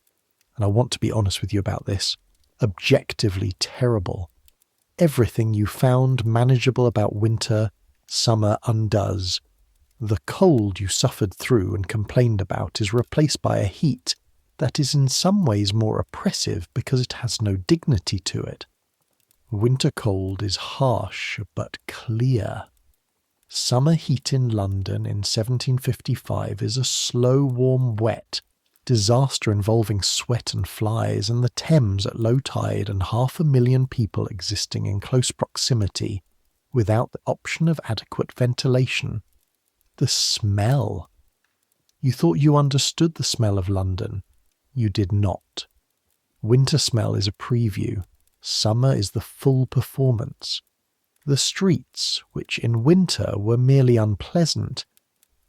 and I want to be honest with you about this, objectively terrible. Everything you found manageable about winter, summer undoes. The cold you suffered through and complained about is replaced by a heat that is in some ways more oppressive because it has no dignity to it. Winter cold is harsh but clear. Summer heat in London in 1755 is a slow, warm, wet disaster involving sweat and flies, and the Thames at low tide and 500,000 people existing in close proximity without the option of adequate ventilation. The smell. You thought you understood the smell of London. You did not. Winter smell is a preview. Summer is the full performance. The streets, which in winter were merely unpleasant,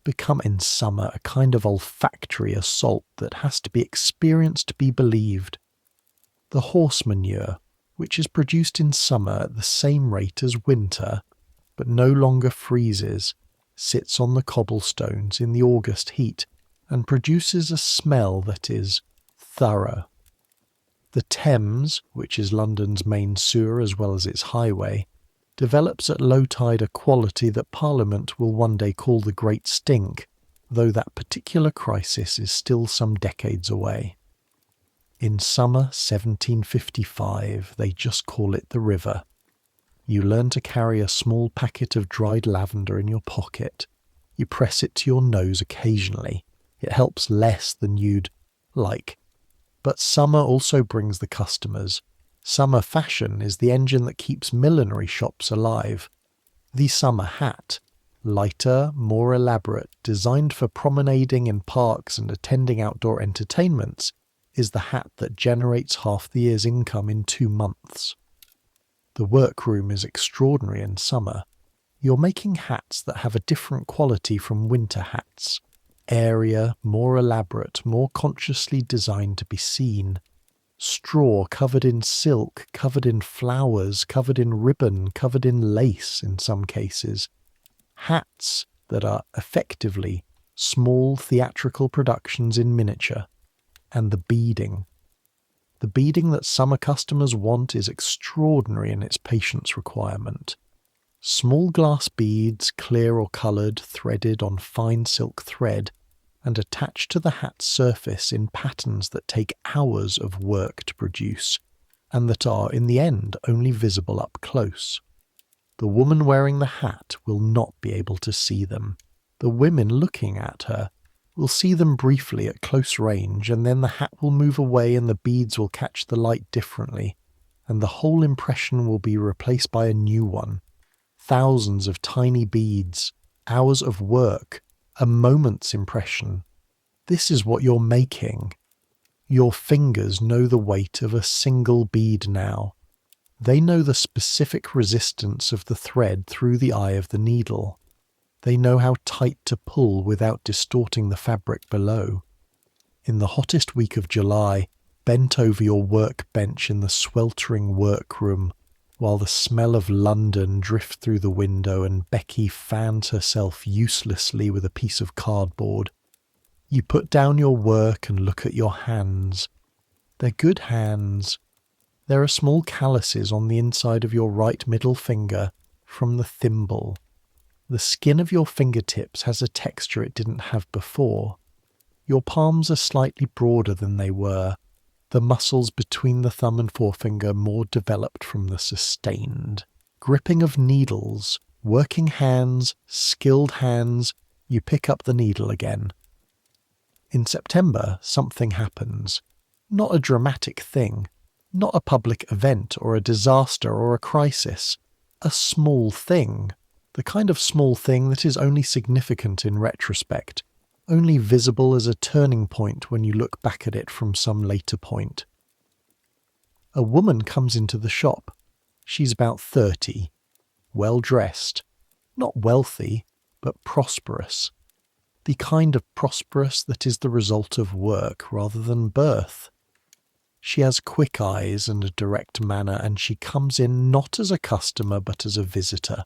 become in summer a kind of olfactory assault that has to be experienced to be believed. The horse manure, which is produced in summer at the same rate as winter, but no longer freezes, sits on the cobblestones in the August heat and produces a smell that is thorough. The Thames, which is London's main sewer as well as its highway, develops at low tide a quality that Parliament will one day call the Great Stink, though that particular crisis is still some decades away. In summer 1755, they just call it the river. You learn to carry a small packet of dried lavender in your pocket. You press it to your nose occasionally. It helps less than you'd like. But summer also brings the customers. Summer fashion is the engine that keeps millinery shops alive. The summer hat, lighter, more elaborate, designed for promenading in parks and attending outdoor entertainments, is the hat that generates half the year's income in 2 months. The workroom is extraordinary in summer. You're making hats that have a different quality from winter hats. Airier, more elaborate, more consciously designed to be seen. Straw covered in silk, covered in flowers, covered in ribbon, covered in lace in some cases. Hats that are effectively small theatrical productions in miniature. And the beading. The beading that summer customers want is extraordinary in its patience requirement. Small glass beads, clear or coloured, threaded on fine silk thread, and attached to the hat's surface in patterns that take hours of work to produce, and that are, in the end, only visible up close. The woman wearing the hat will not be able to see them. The women looking at her will see them briefly at close range, and then the hat will move away and the beads will catch the light differently, and the whole impression will be replaced by a new one. Thousands of tiny beads, hours of work, a moment's impression. This is what you're making. Your fingers know the weight of a single bead now. They know the specific resistance of the thread through the eye of the needle. They know how tight to pull without distorting the fabric below. In the hottest week of July, bent over your workbench in the sweltering workroom, while the smell of London drifts through the window and Becky fans herself uselessly with a piece of cardboard, you put down your work and look at your hands. They're good hands. There are small calluses on the inside of your right middle finger from the thimble. The skin of your fingertips has a texture it didn't have before. Your palms are slightly broader than they were, the muscles between the thumb and forefinger more developed from the sustained gripping of needles. Working hands, skilled hands, you pick up the needle again. In September, something happens. Not a dramatic thing, not a public event or a disaster or a crisis. A small thing, the kind of small thing that is only significant in retrospect, only visible as a turning point when you look back at it from some later point. A woman comes into the shop. She's about 30, well-dressed, not wealthy, but prosperous. The kind of prosperous that is the result of work rather than birth. She has quick eyes and a direct manner, and she comes in not as a customer but as a visitor.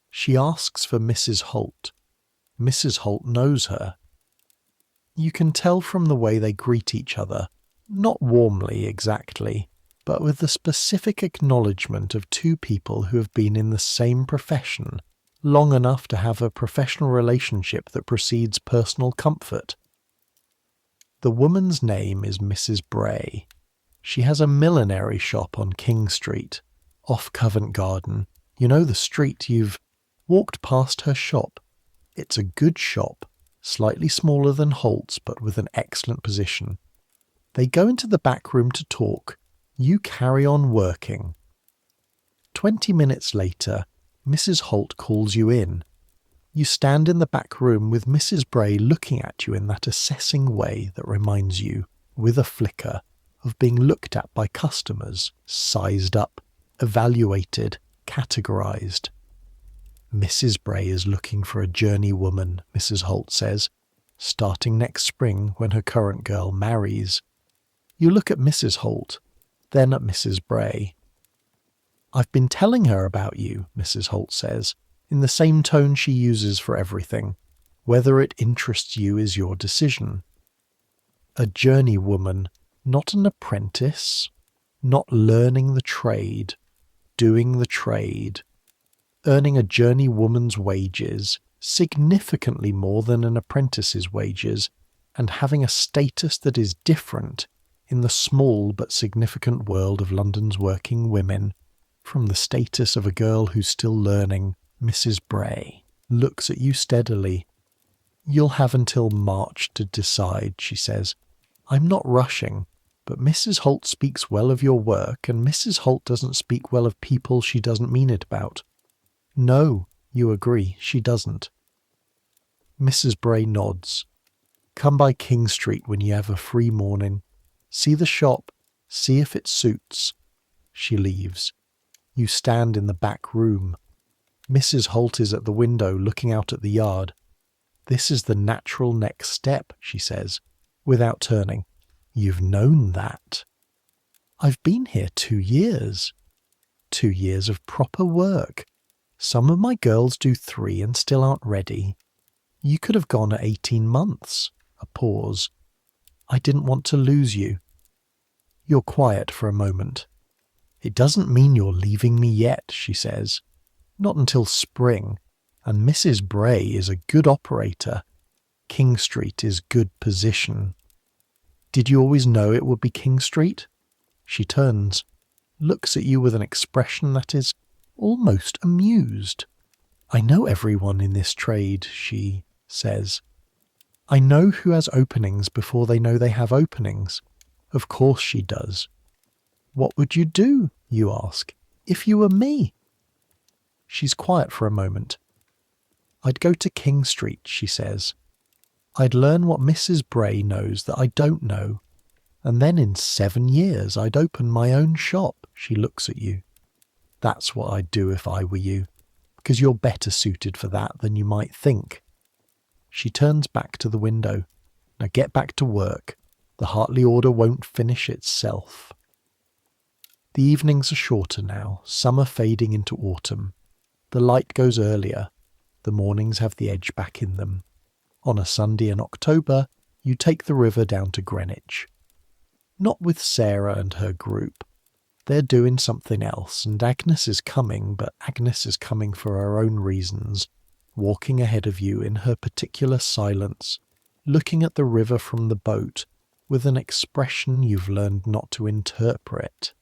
She asks for Mrs. Holt. Mrs. Holt knows her. You can tell from the way they greet each other, not warmly exactly, but with the specific acknowledgement of two people who have been in the same profession long enough to have a professional relationship that precedes personal comfort. The woman's name is Mrs. Bray. She has a millinery shop on King Street, off Covent Garden. You know the street, you've walked past her shop. It's a good shop. Slightly smaller than Holt's, but with an excellent position. They go into the back room to talk. You carry on working. 20 minutes later, Mrs. Holt calls you in. You stand in the back room with Mrs. Bray looking at you in that assessing way that reminds you, with a flicker, of being looked at by customers, sized up, evaluated, categorized. Mrs. Bray is looking for a journeywoman, Mrs. Holt says, starting next spring when her current girl marries. You look at Mrs. Holt, then at Mrs. Bray. I've been telling her about you, Mrs. Holt says, in the same tone she uses for everything. Whether it interests you is your decision. A journeywoman, not an apprentice, not learning the trade, doing the trade. Earning a journeywoman's wages, significantly more than an apprentice's wages, and having a status that is different in the small but significant world of London's working women from the status of a girl who's still learning. Mrs. Bray looks at you steadily. You'll have until March to decide, she says. I'm not rushing, but Mrs. Holt speaks well of your work, and Mrs. Holt doesn't speak well of people she doesn't mean it about. No, you agree, she doesn't. Mrs. Bray nods. Come by King Street when you have a free morning. See the shop, see if it suits. She leaves. You stand in the back room. Mrs. Holt is at the window looking out at the yard. This is the natural next step, she says, without turning. You've known that. I've been here 2 years. 2 years of proper work. Some of my girls do 3 and still aren't ready. You could have gone at 18 months. A pause. I didn't want to lose you. You're quiet for a moment. It doesn't mean you're leaving me yet, she says. Not until spring, and Mrs. Bray is a good operator. King Street is good position. Did you always know it would be King Street? She turns, looks at you with an expression that is almost amused. I know everyone in this trade, she says. I know who has openings before they know they have openings. Of course she does. What would you do, you ask, if you were me? She's quiet for a moment. I'd go to King Street, she says. I'd learn what Mrs. Bray knows that I don't know, And then in 7 years I'd open my own shop. She looks at you. That's what I'd do if I were you, because you're better suited for that than you might think. She turns back to the window. Now get back to work. The Hartley order won't finish itself. The evenings are shorter now, summer fading into autumn. The light goes earlier. The mornings have the edge back in them. On a Sunday in October, you take the river down to Greenwich. Not with Sarah and her group. They're doing something else, and Agnes is coming, but Agnes is coming for her own reasons, walking ahead of you in her particular silence, looking at the river from the boat with an expression you've learned not to interpret.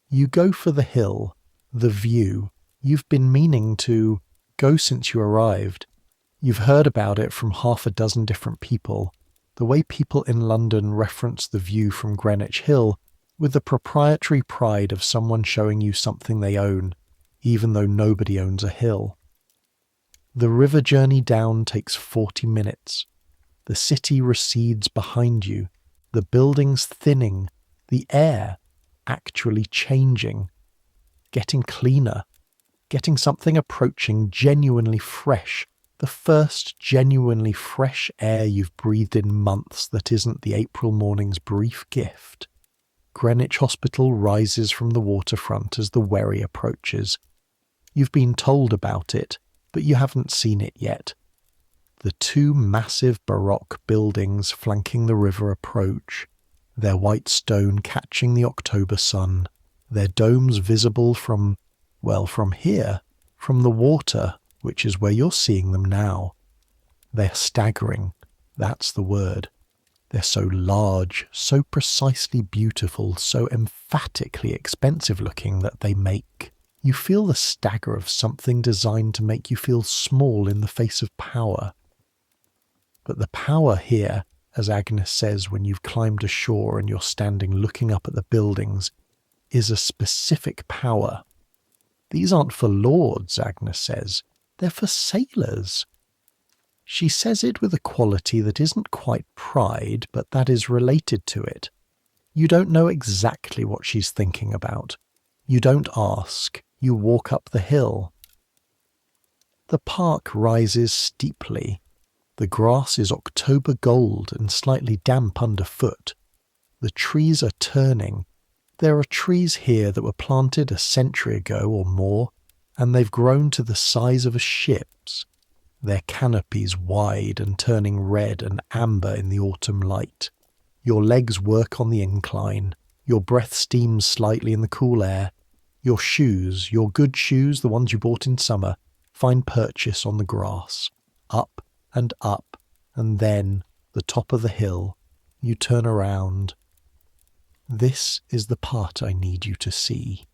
You go for the hill, the view. You've been meaning to go since you arrived. You've heard about it from 6 different people. The way people in London reference the view from Greenwich Hill with the proprietary pride of someone showing you something they own, even though nobody owns a hill. The river journey down takes 40 minutes. The city recedes behind you, the buildings thinning, the air actually changing, getting cleaner, getting something approaching genuinely fresh, the first genuinely fresh air you've breathed in months that isn't the April morning's brief gift. Greenwich Hospital rises from the waterfront as the wherry approaches. You've been told about it, but you haven't seen it yet. The 2 massive Baroque buildings flanking the river approach, their white stone catching the October sun, their domes visible from here, from the water, which is where you're seeing them now. They're staggering, that's the word. They're so large, so precisely beautiful, so emphatically expensive looking that they make you feel the stagger of something designed to make you feel small in the face of power. But the power here, as Agnes says when you've climbed ashore and you're standing looking up at the buildings, is a specific power. These aren't for lords, Agnes says. They're for sailors. She says it with a quality that isn't quite pride, but that is related to it. You don't know exactly what she's thinking about. You don't ask. You walk up the hill. The park rises steeply. The grass is October gold and slightly damp underfoot. The trees are turning. There are trees here that were planted a century ago or more, and they've grown to the size of a ship's, their canopies wide and turning red and amber in the autumn light. Your legs work on the incline. Your breath steams slightly in the cool air. Your shoes, your good shoes, the ones you bought in summer, find purchase on the grass. Up, and then, the top of the hill, you turn around. This is the part I need you to see.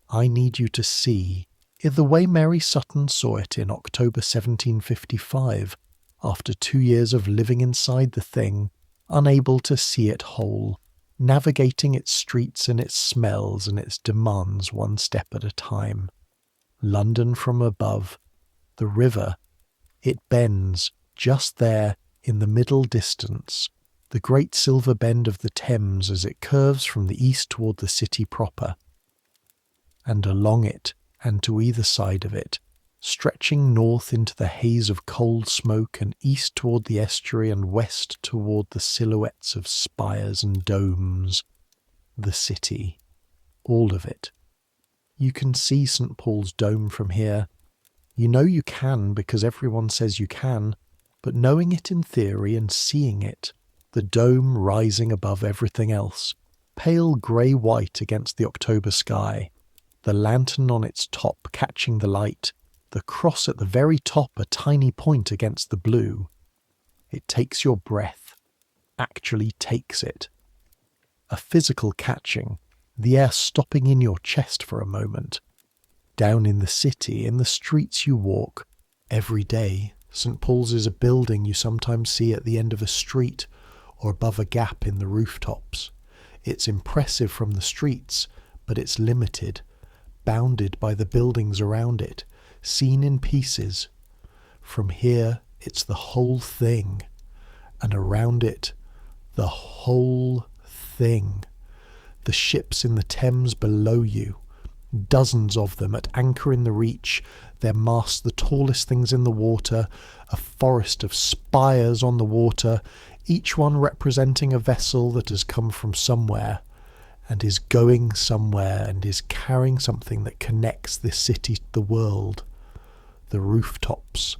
I need you to see, in the way Mary Sutton saw it in October 1755, after 2 years of living inside the thing, unable to see it whole, navigating its streets and its smells and its demands one step at a time. London from above, the river, it bends, just there, in the middle distance, the great silver bend of the Thames as it curves from the east toward the city proper. And along it, and to either side of it, stretching north into the haze of cold smoke and east toward the estuary and west toward the silhouettes of spires and domes, the city, all of it. You can see St. Paul's Dome from here. You know you can because everyone says you can, but knowing it in theory and seeing it, the dome rising above everything else, pale grey-white against the October sky, the lantern on its top catching the light, the cross at the very top a tiny point against the blue. It takes your breath, actually takes it. A physical catching, the air stopping in your chest for a moment. Down in the city, in the streets you walk, every day, St. Paul's is a building you sometimes see at the end of a street or above a gap in the rooftops. It's impressive from the streets, but it's limited, bounded by the buildings around it, seen in pieces. From here, it's the whole thing, and around it, the whole thing. The ships in the Thames below you, dozens of them at anchor in the reach, their masts the tallest things in the water, a forest of spires on the water, each one representing a vessel that has come from somewhere and is going somewhere and is carrying something that connects this city to the world. The rooftops,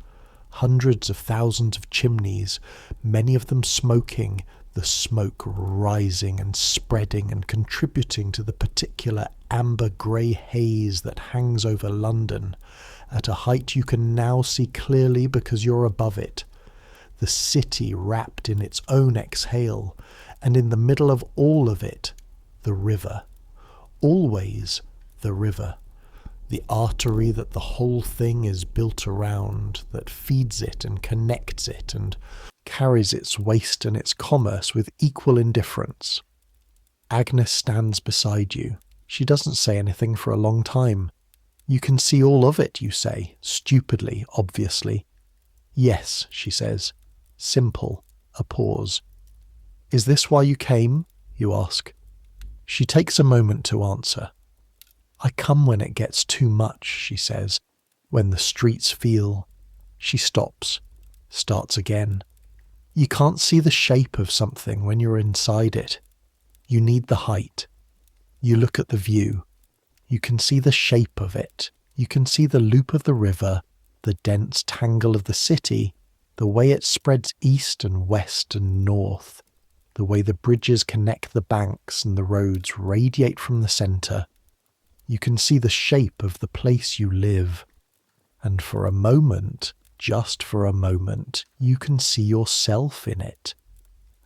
hundreds of thousands of chimneys, many of them smoking, the smoke rising and spreading and contributing to the particular amber-grey haze that hangs over London, at a height you can now see clearly because you're above it. The city wrapped in its own exhale, and in the middle of all of it, the river. Always the river. The artery that the whole thing is built around, that feeds it and connects it and carries its waste and its commerce with equal indifference. Agnes stands beside you. She doesn't say anything for a long time. You can see all of it, you say, stupidly, obviously. Yes, she says. Simple. A pause. Is this why you came? You ask. She takes a moment to answer. I come when it gets too much, she says, when the streets feel. She stops, starts again. You can't see the shape of something when you're inside it. You need the height. You look at the view. You can see the shape of it. You can see the loop of the river, the dense tangle of the city, the way it spreads east and west and north, the way the bridges connect the banks and the roads radiate from the centre. You can see the shape of the place you live. And for a moment, just for a moment, you can see yourself in it.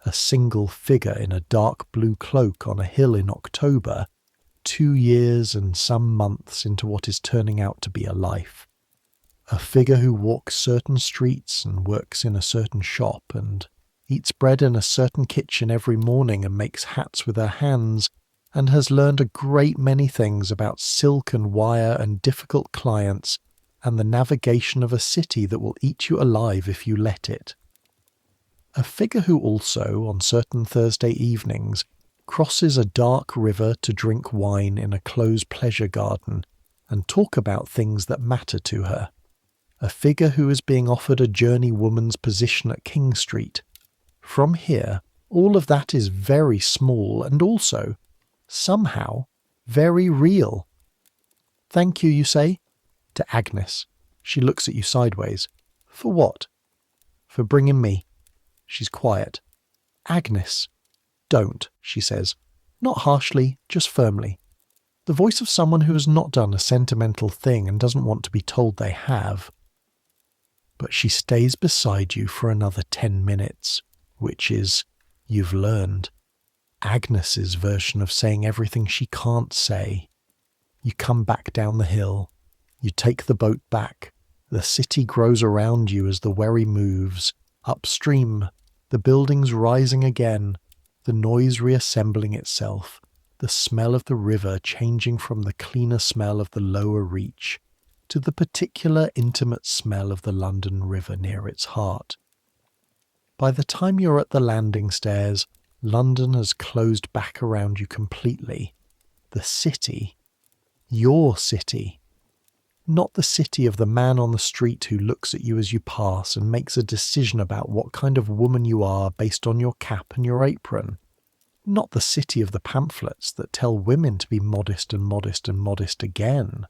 A single figure in a dark blue cloak on a hill in October, 2 years and some months into what is turning out to be a life. A figure who walks certain streets and works in a certain shop and eats bread in a certain kitchen every morning and makes hats with her hands, and has learned a great many things about silk and wire and difficult clients and the navigation of a city that will eat you alive if you let it. A figure who also, on certain Thursday evenings, crosses a dark river to drink wine in a closed pleasure garden and talk about things that matter to her. A figure who is being offered a journeywoman's position at King Street. From here, all of that is very small and also, somehow, very real. Thank you, you say? To Agnes. She looks at you sideways. For what? For bringing me. She's quiet. Agnes. Don't, she says. Not harshly, just firmly. The voice of someone who has not done a sentimental thing and doesn't want to be told they have. But she stays beside you for another 10 minutes, which is, you've learned, Agnes's version of saying everything she can't say. You come back down the hill. You take the boat back. The city grows around you as the wherry moves. Upstream, the buildings rising again, the noise reassembling itself, the smell of the river changing from the cleaner smell of the lower reach to the particular intimate smell of the London River near its heart. By the time you're at the landing stairs, London has closed back around you completely. The city, your city, not the city of the man on the street who looks at you as you pass and makes a decision about what kind of woman you are based on your cap and your apron. Not the city of the pamphlets that tell women to be modest and modest and modest again.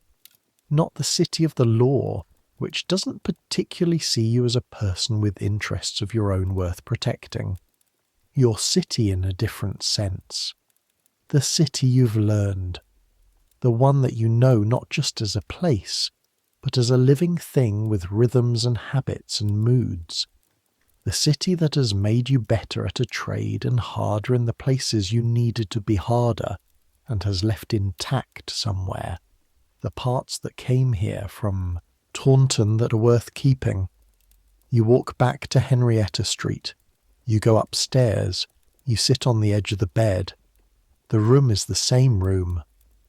Not the city of the law, which doesn't particularly see you as a person with interests of your own worth protecting. Your city in a different sense. The city you've learned. The one that you know not just as a place, but as a living thing with rhythms and habits and moods. The city that has made you better at a trade and harder in the places you needed to be harder, and has left intact somewhere the parts that came here from Taunton that are worth keeping. You walk back to Henrietta Street. You go upstairs. You sit on the edge of the bed. The room is the same room.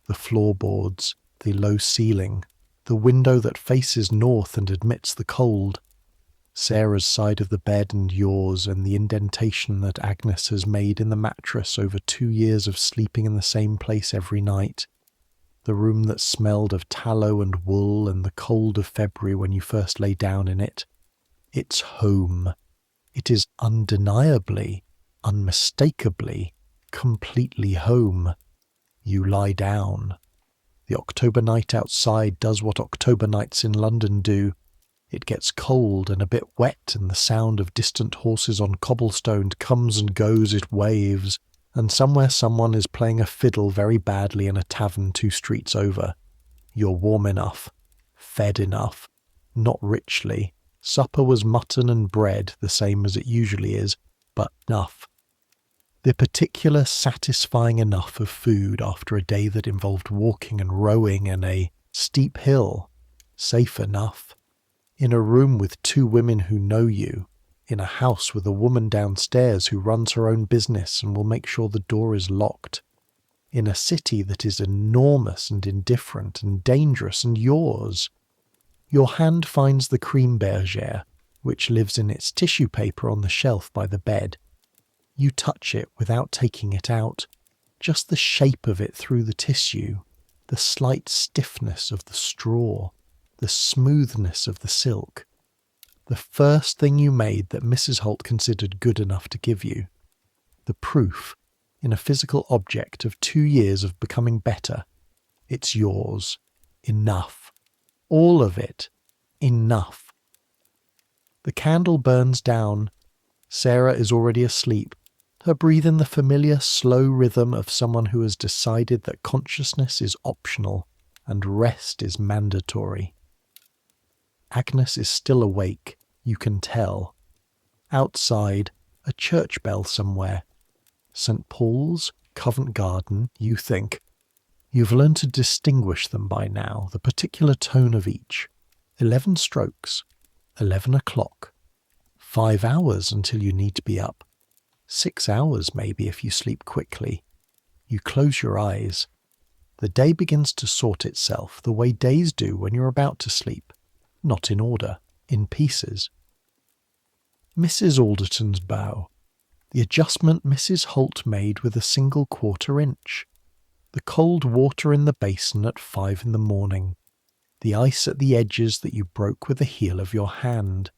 The floorboards, the low ceiling, the window that faces north and admits the cold. Sarah's side of the bed and yours, and the indentation that Agnes has made in the mattress over 2 years of sleeping in the same place every night. The room that smelled of tallow and wool and the cold of February when you first lay down in it. It's home. It is undeniably, unmistakably, completely home. You lie down. The October night outside does what October nights in London do. It gets cold and a bit wet, and the sound of distant horses on cobblestone comes and goes, it waves, and somewhere someone is playing a fiddle very badly in a tavern 2 streets over. You're warm enough, fed enough, not richly. Supper was mutton and bread, the same as it usually is, but enough. The particular satisfying enough of food after a day that involved walking and rowing and a steep hill. Safe enough. In a room with 2 women who know you. In a house with a woman downstairs who runs her own business and will make sure the door is locked. In a city that is enormous and indifferent and dangerous and yours. Your hand finds the cream bergère, which lives in its tissue paper on the shelf by the bed. You touch it without taking it out, just the shape of it through the tissue, the slight stiffness of the straw, the smoothness of the silk. The first thing you made that Mrs. Holt considered good enough to give you. The proof, in a physical object of 2 years of becoming better. It's yours. Enough. All of it. Enough. The candle burns down. Sarah is already asleep, her breathing the familiar slow rhythm of someone who has decided that consciousness is optional and rest is mandatory. Agnes is still awake, you can tell. Outside, a church bell somewhere. St. Paul's, Covent Garden, you think. You've learned to distinguish them by now, the particular tone of each. 11 strokes, 11 o'clock. 5 hours until you need to be up. 6 hours maybe if you sleep quickly. You close your eyes. The day begins to sort itself the way days do when you're about to sleep. Not in order, in pieces. Mrs. Alderton's bow. The adjustment Mrs. Holt made with a single 1/4 inch. The cold water in the basin at 5 in the morning. The ice at the edges that you broke with the heel of your hand.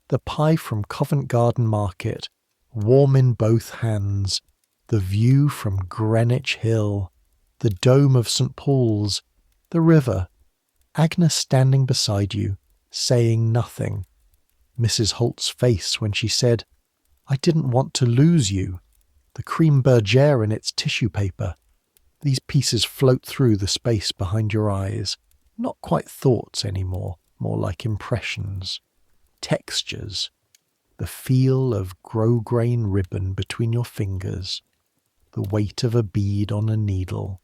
The pie from Covent Garden Market, warm in both hands. The view from Greenwich Hill. The dome of St. Paul's. The river. Agnes standing beside you, saying nothing. Mrs. Holt's face when she said, "I didn't want to lose you." The cream bergère in its tissue paper. These pieces float through the space behind your eyes. Not quite thoughts anymore, more like impressions. Textures. The feel of grosgrain ribbon between your fingers. The weight of a bead on a needle.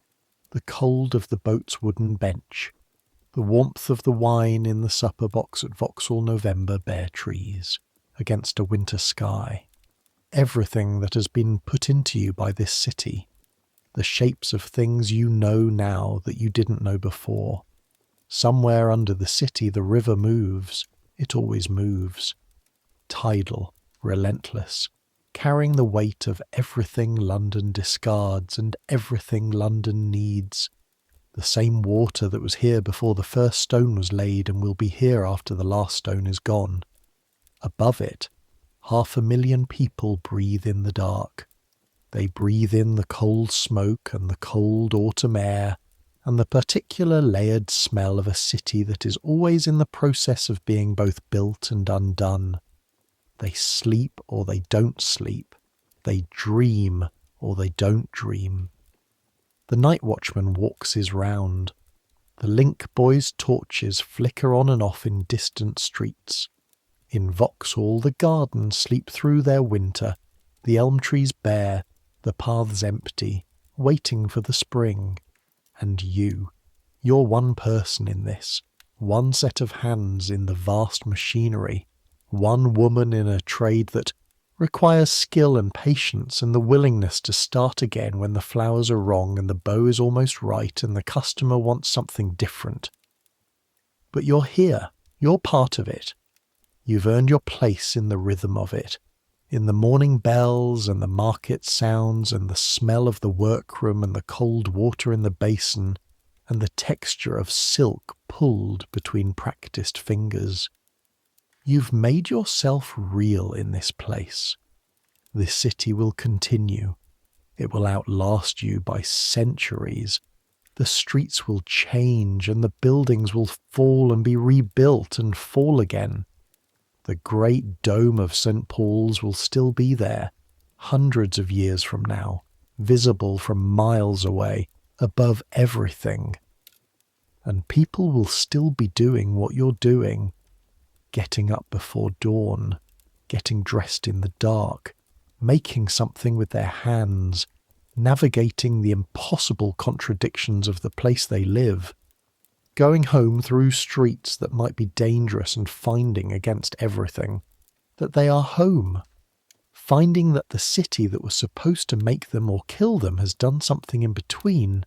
The cold of the boat's wooden bench. The warmth of the wine in the supper box at Vauxhall November bare trees, against a winter sky. Everything that has been put into you by this city. The shapes of things you know now that you didn't know before. Somewhere under the city the river moves. It always moves. Tidal, relentless, carrying the weight of everything London discards and everything London needs. The same water that was here before the first stone was laid and will be here after the last stone is gone. Above it, 500,000 people breathe in the dark. They breathe in the cold smoke and the cold autumn air, and the particular layered smell of a city that is always in the process of being both built and undone. They sleep or they don't sleep. They dream or they don't dream. The night watchman walks his round. The link boys' torches flicker on and off in distant streets. In Vauxhall the gardens sleep through their winter, the elm trees bare, the paths empty, waiting for the spring. And you're one person in this, one set of hands in the vast machinery, one woman in a trade that requires skill and patience and the willingness to start again when the flowers are wrong and the bow is almost right and the customer wants something different. But you're here, you're part of it. You've earned your place in the rhythm of it, in the morning bells and the market sounds and the smell of the workroom and the cold water in the basin and the texture of silk pulled between practiced fingers. You've made yourself real in this place. This city will continue. It will outlast you by centuries. The streets will change and the buildings will fall and be rebuilt and fall again. The great dome of St. Paul's will still be there, hundreds of years from now, visible from miles away, above everything. And people will still be doing what you're doing, getting up before dawn, getting dressed in the dark, making something with their hands, navigating the impossible contradictions of the place they live, going home through streets that might be dangerous and finding against everything that they are home, finding that the city that was supposed to make them or kill them has done something in between,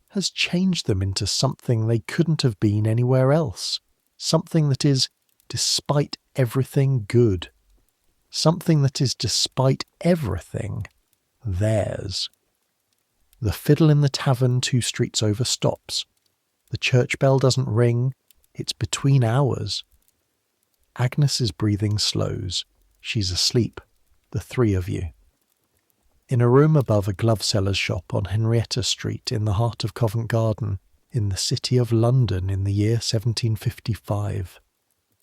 has changed them into something they couldn't have been anywhere else, something that is, despite everything, good, something that is, despite everything, theirs. The fiddle in the tavern 2 streets over stops. The church bell doesn't ring. It's between hours. Agnes's breathing slows. She's asleep. The 3 of you. In a room above a glove seller's shop on Henrietta Street in the heart of Covent Garden, in the city of London in the year 1755.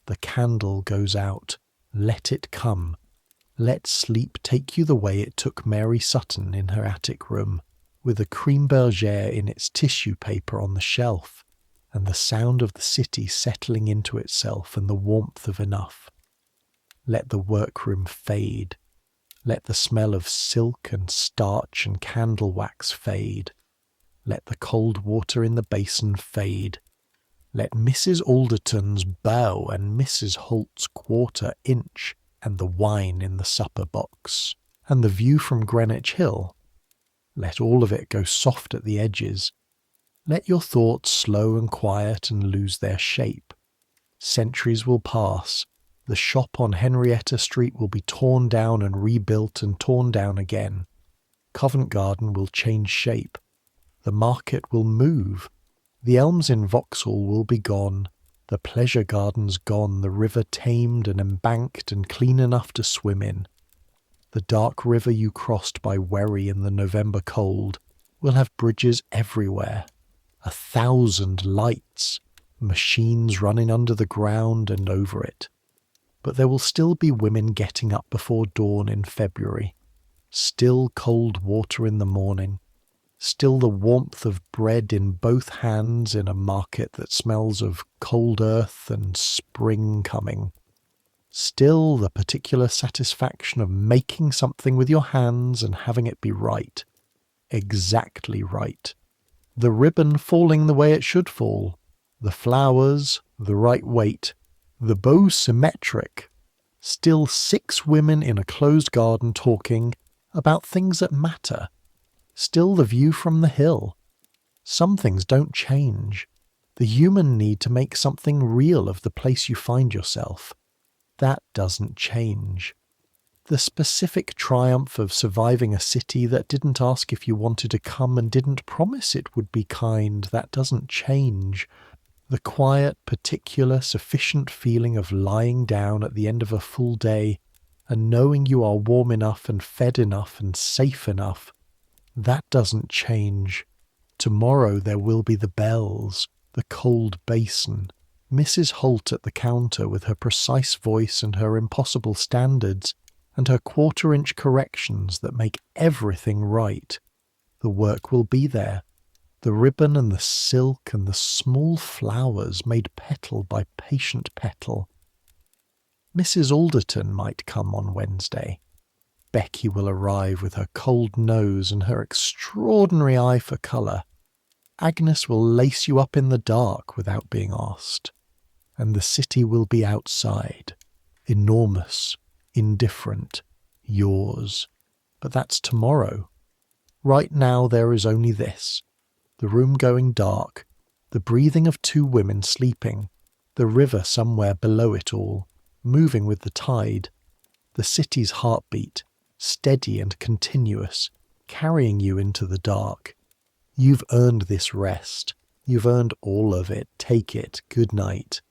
The candle goes out. Let it come. Let sleep take you the way it took Mary Sutton in her attic room, with a cream bergère in its tissue paper on the shelf, and the sound of the city settling into itself and the warmth of enough. Let the workroom fade. Let the smell of silk and starch and candle wax fade. Let the cold water in the basin fade. Let Mrs. Alderton's bow and Mrs. Holt's quarter-inch and the wine in the supper box, and the view from Greenwich Hill. Let all of it go soft at the edges. Let your thoughts slow and quiet and lose their shape. Centuries will pass. The shop on Henrietta Street will be torn down and rebuilt and torn down again. Covent Garden will change shape. The market will move. The elms in Vauxhall will be gone. The pleasure gardens gone, the river tamed and embanked and clean enough to swim in. The dark river you crossed by Wherry in the November cold will have bridges everywhere, 1,000 lights, machines running under the ground and over it. But there will still be women getting up before dawn in February, still cold water in the morning, still the warmth of bread in both hands in a market that smells of cold earth and spring coming. Still the particular satisfaction of making something with your hands and having it be right, exactly right. The ribbon falling the way it should fall, the flowers the right weight, the bow symmetric. Still 6 women in a closed garden talking about things that matter. Still the view from the hill. Some things don't change. The human need to make something real of the place you find yourself. That doesn't change. The specific triumph of surviving a city that didn't ask if you wanted to come and didn't promise it would be kind, that doesn't change. The quiet, particular, sufficient feeling of lying down at the end of a full day and knowing you are warm enough and fed enough and safe enough, that doesn't change. Tomorrow there will be the bells, the cold basin, Mrs. Holt at the counter with her precise voice and her impossible standards and her quarter-inch corrections that make everything right. The work will be there. The ribbon and the silk and the small flowers made petal by patient petal. Mrs. Alderton might come on Wednesday. Becky will arrive with her cold nose and her extraordinary eye for colour. Agnes will lace you up in the dark without being asked. And the city will be outside, enormous, indifferent, yours. But that's tomorrow. Right now there is only this. The room going dark, the breathing of 2 women sleeping, the river somewhere below it all, moving with the tide. The city's heartbeat, steady and continuous, carrying you into the dark. You've earned this rest. You've earned all of it. Take it. Good night.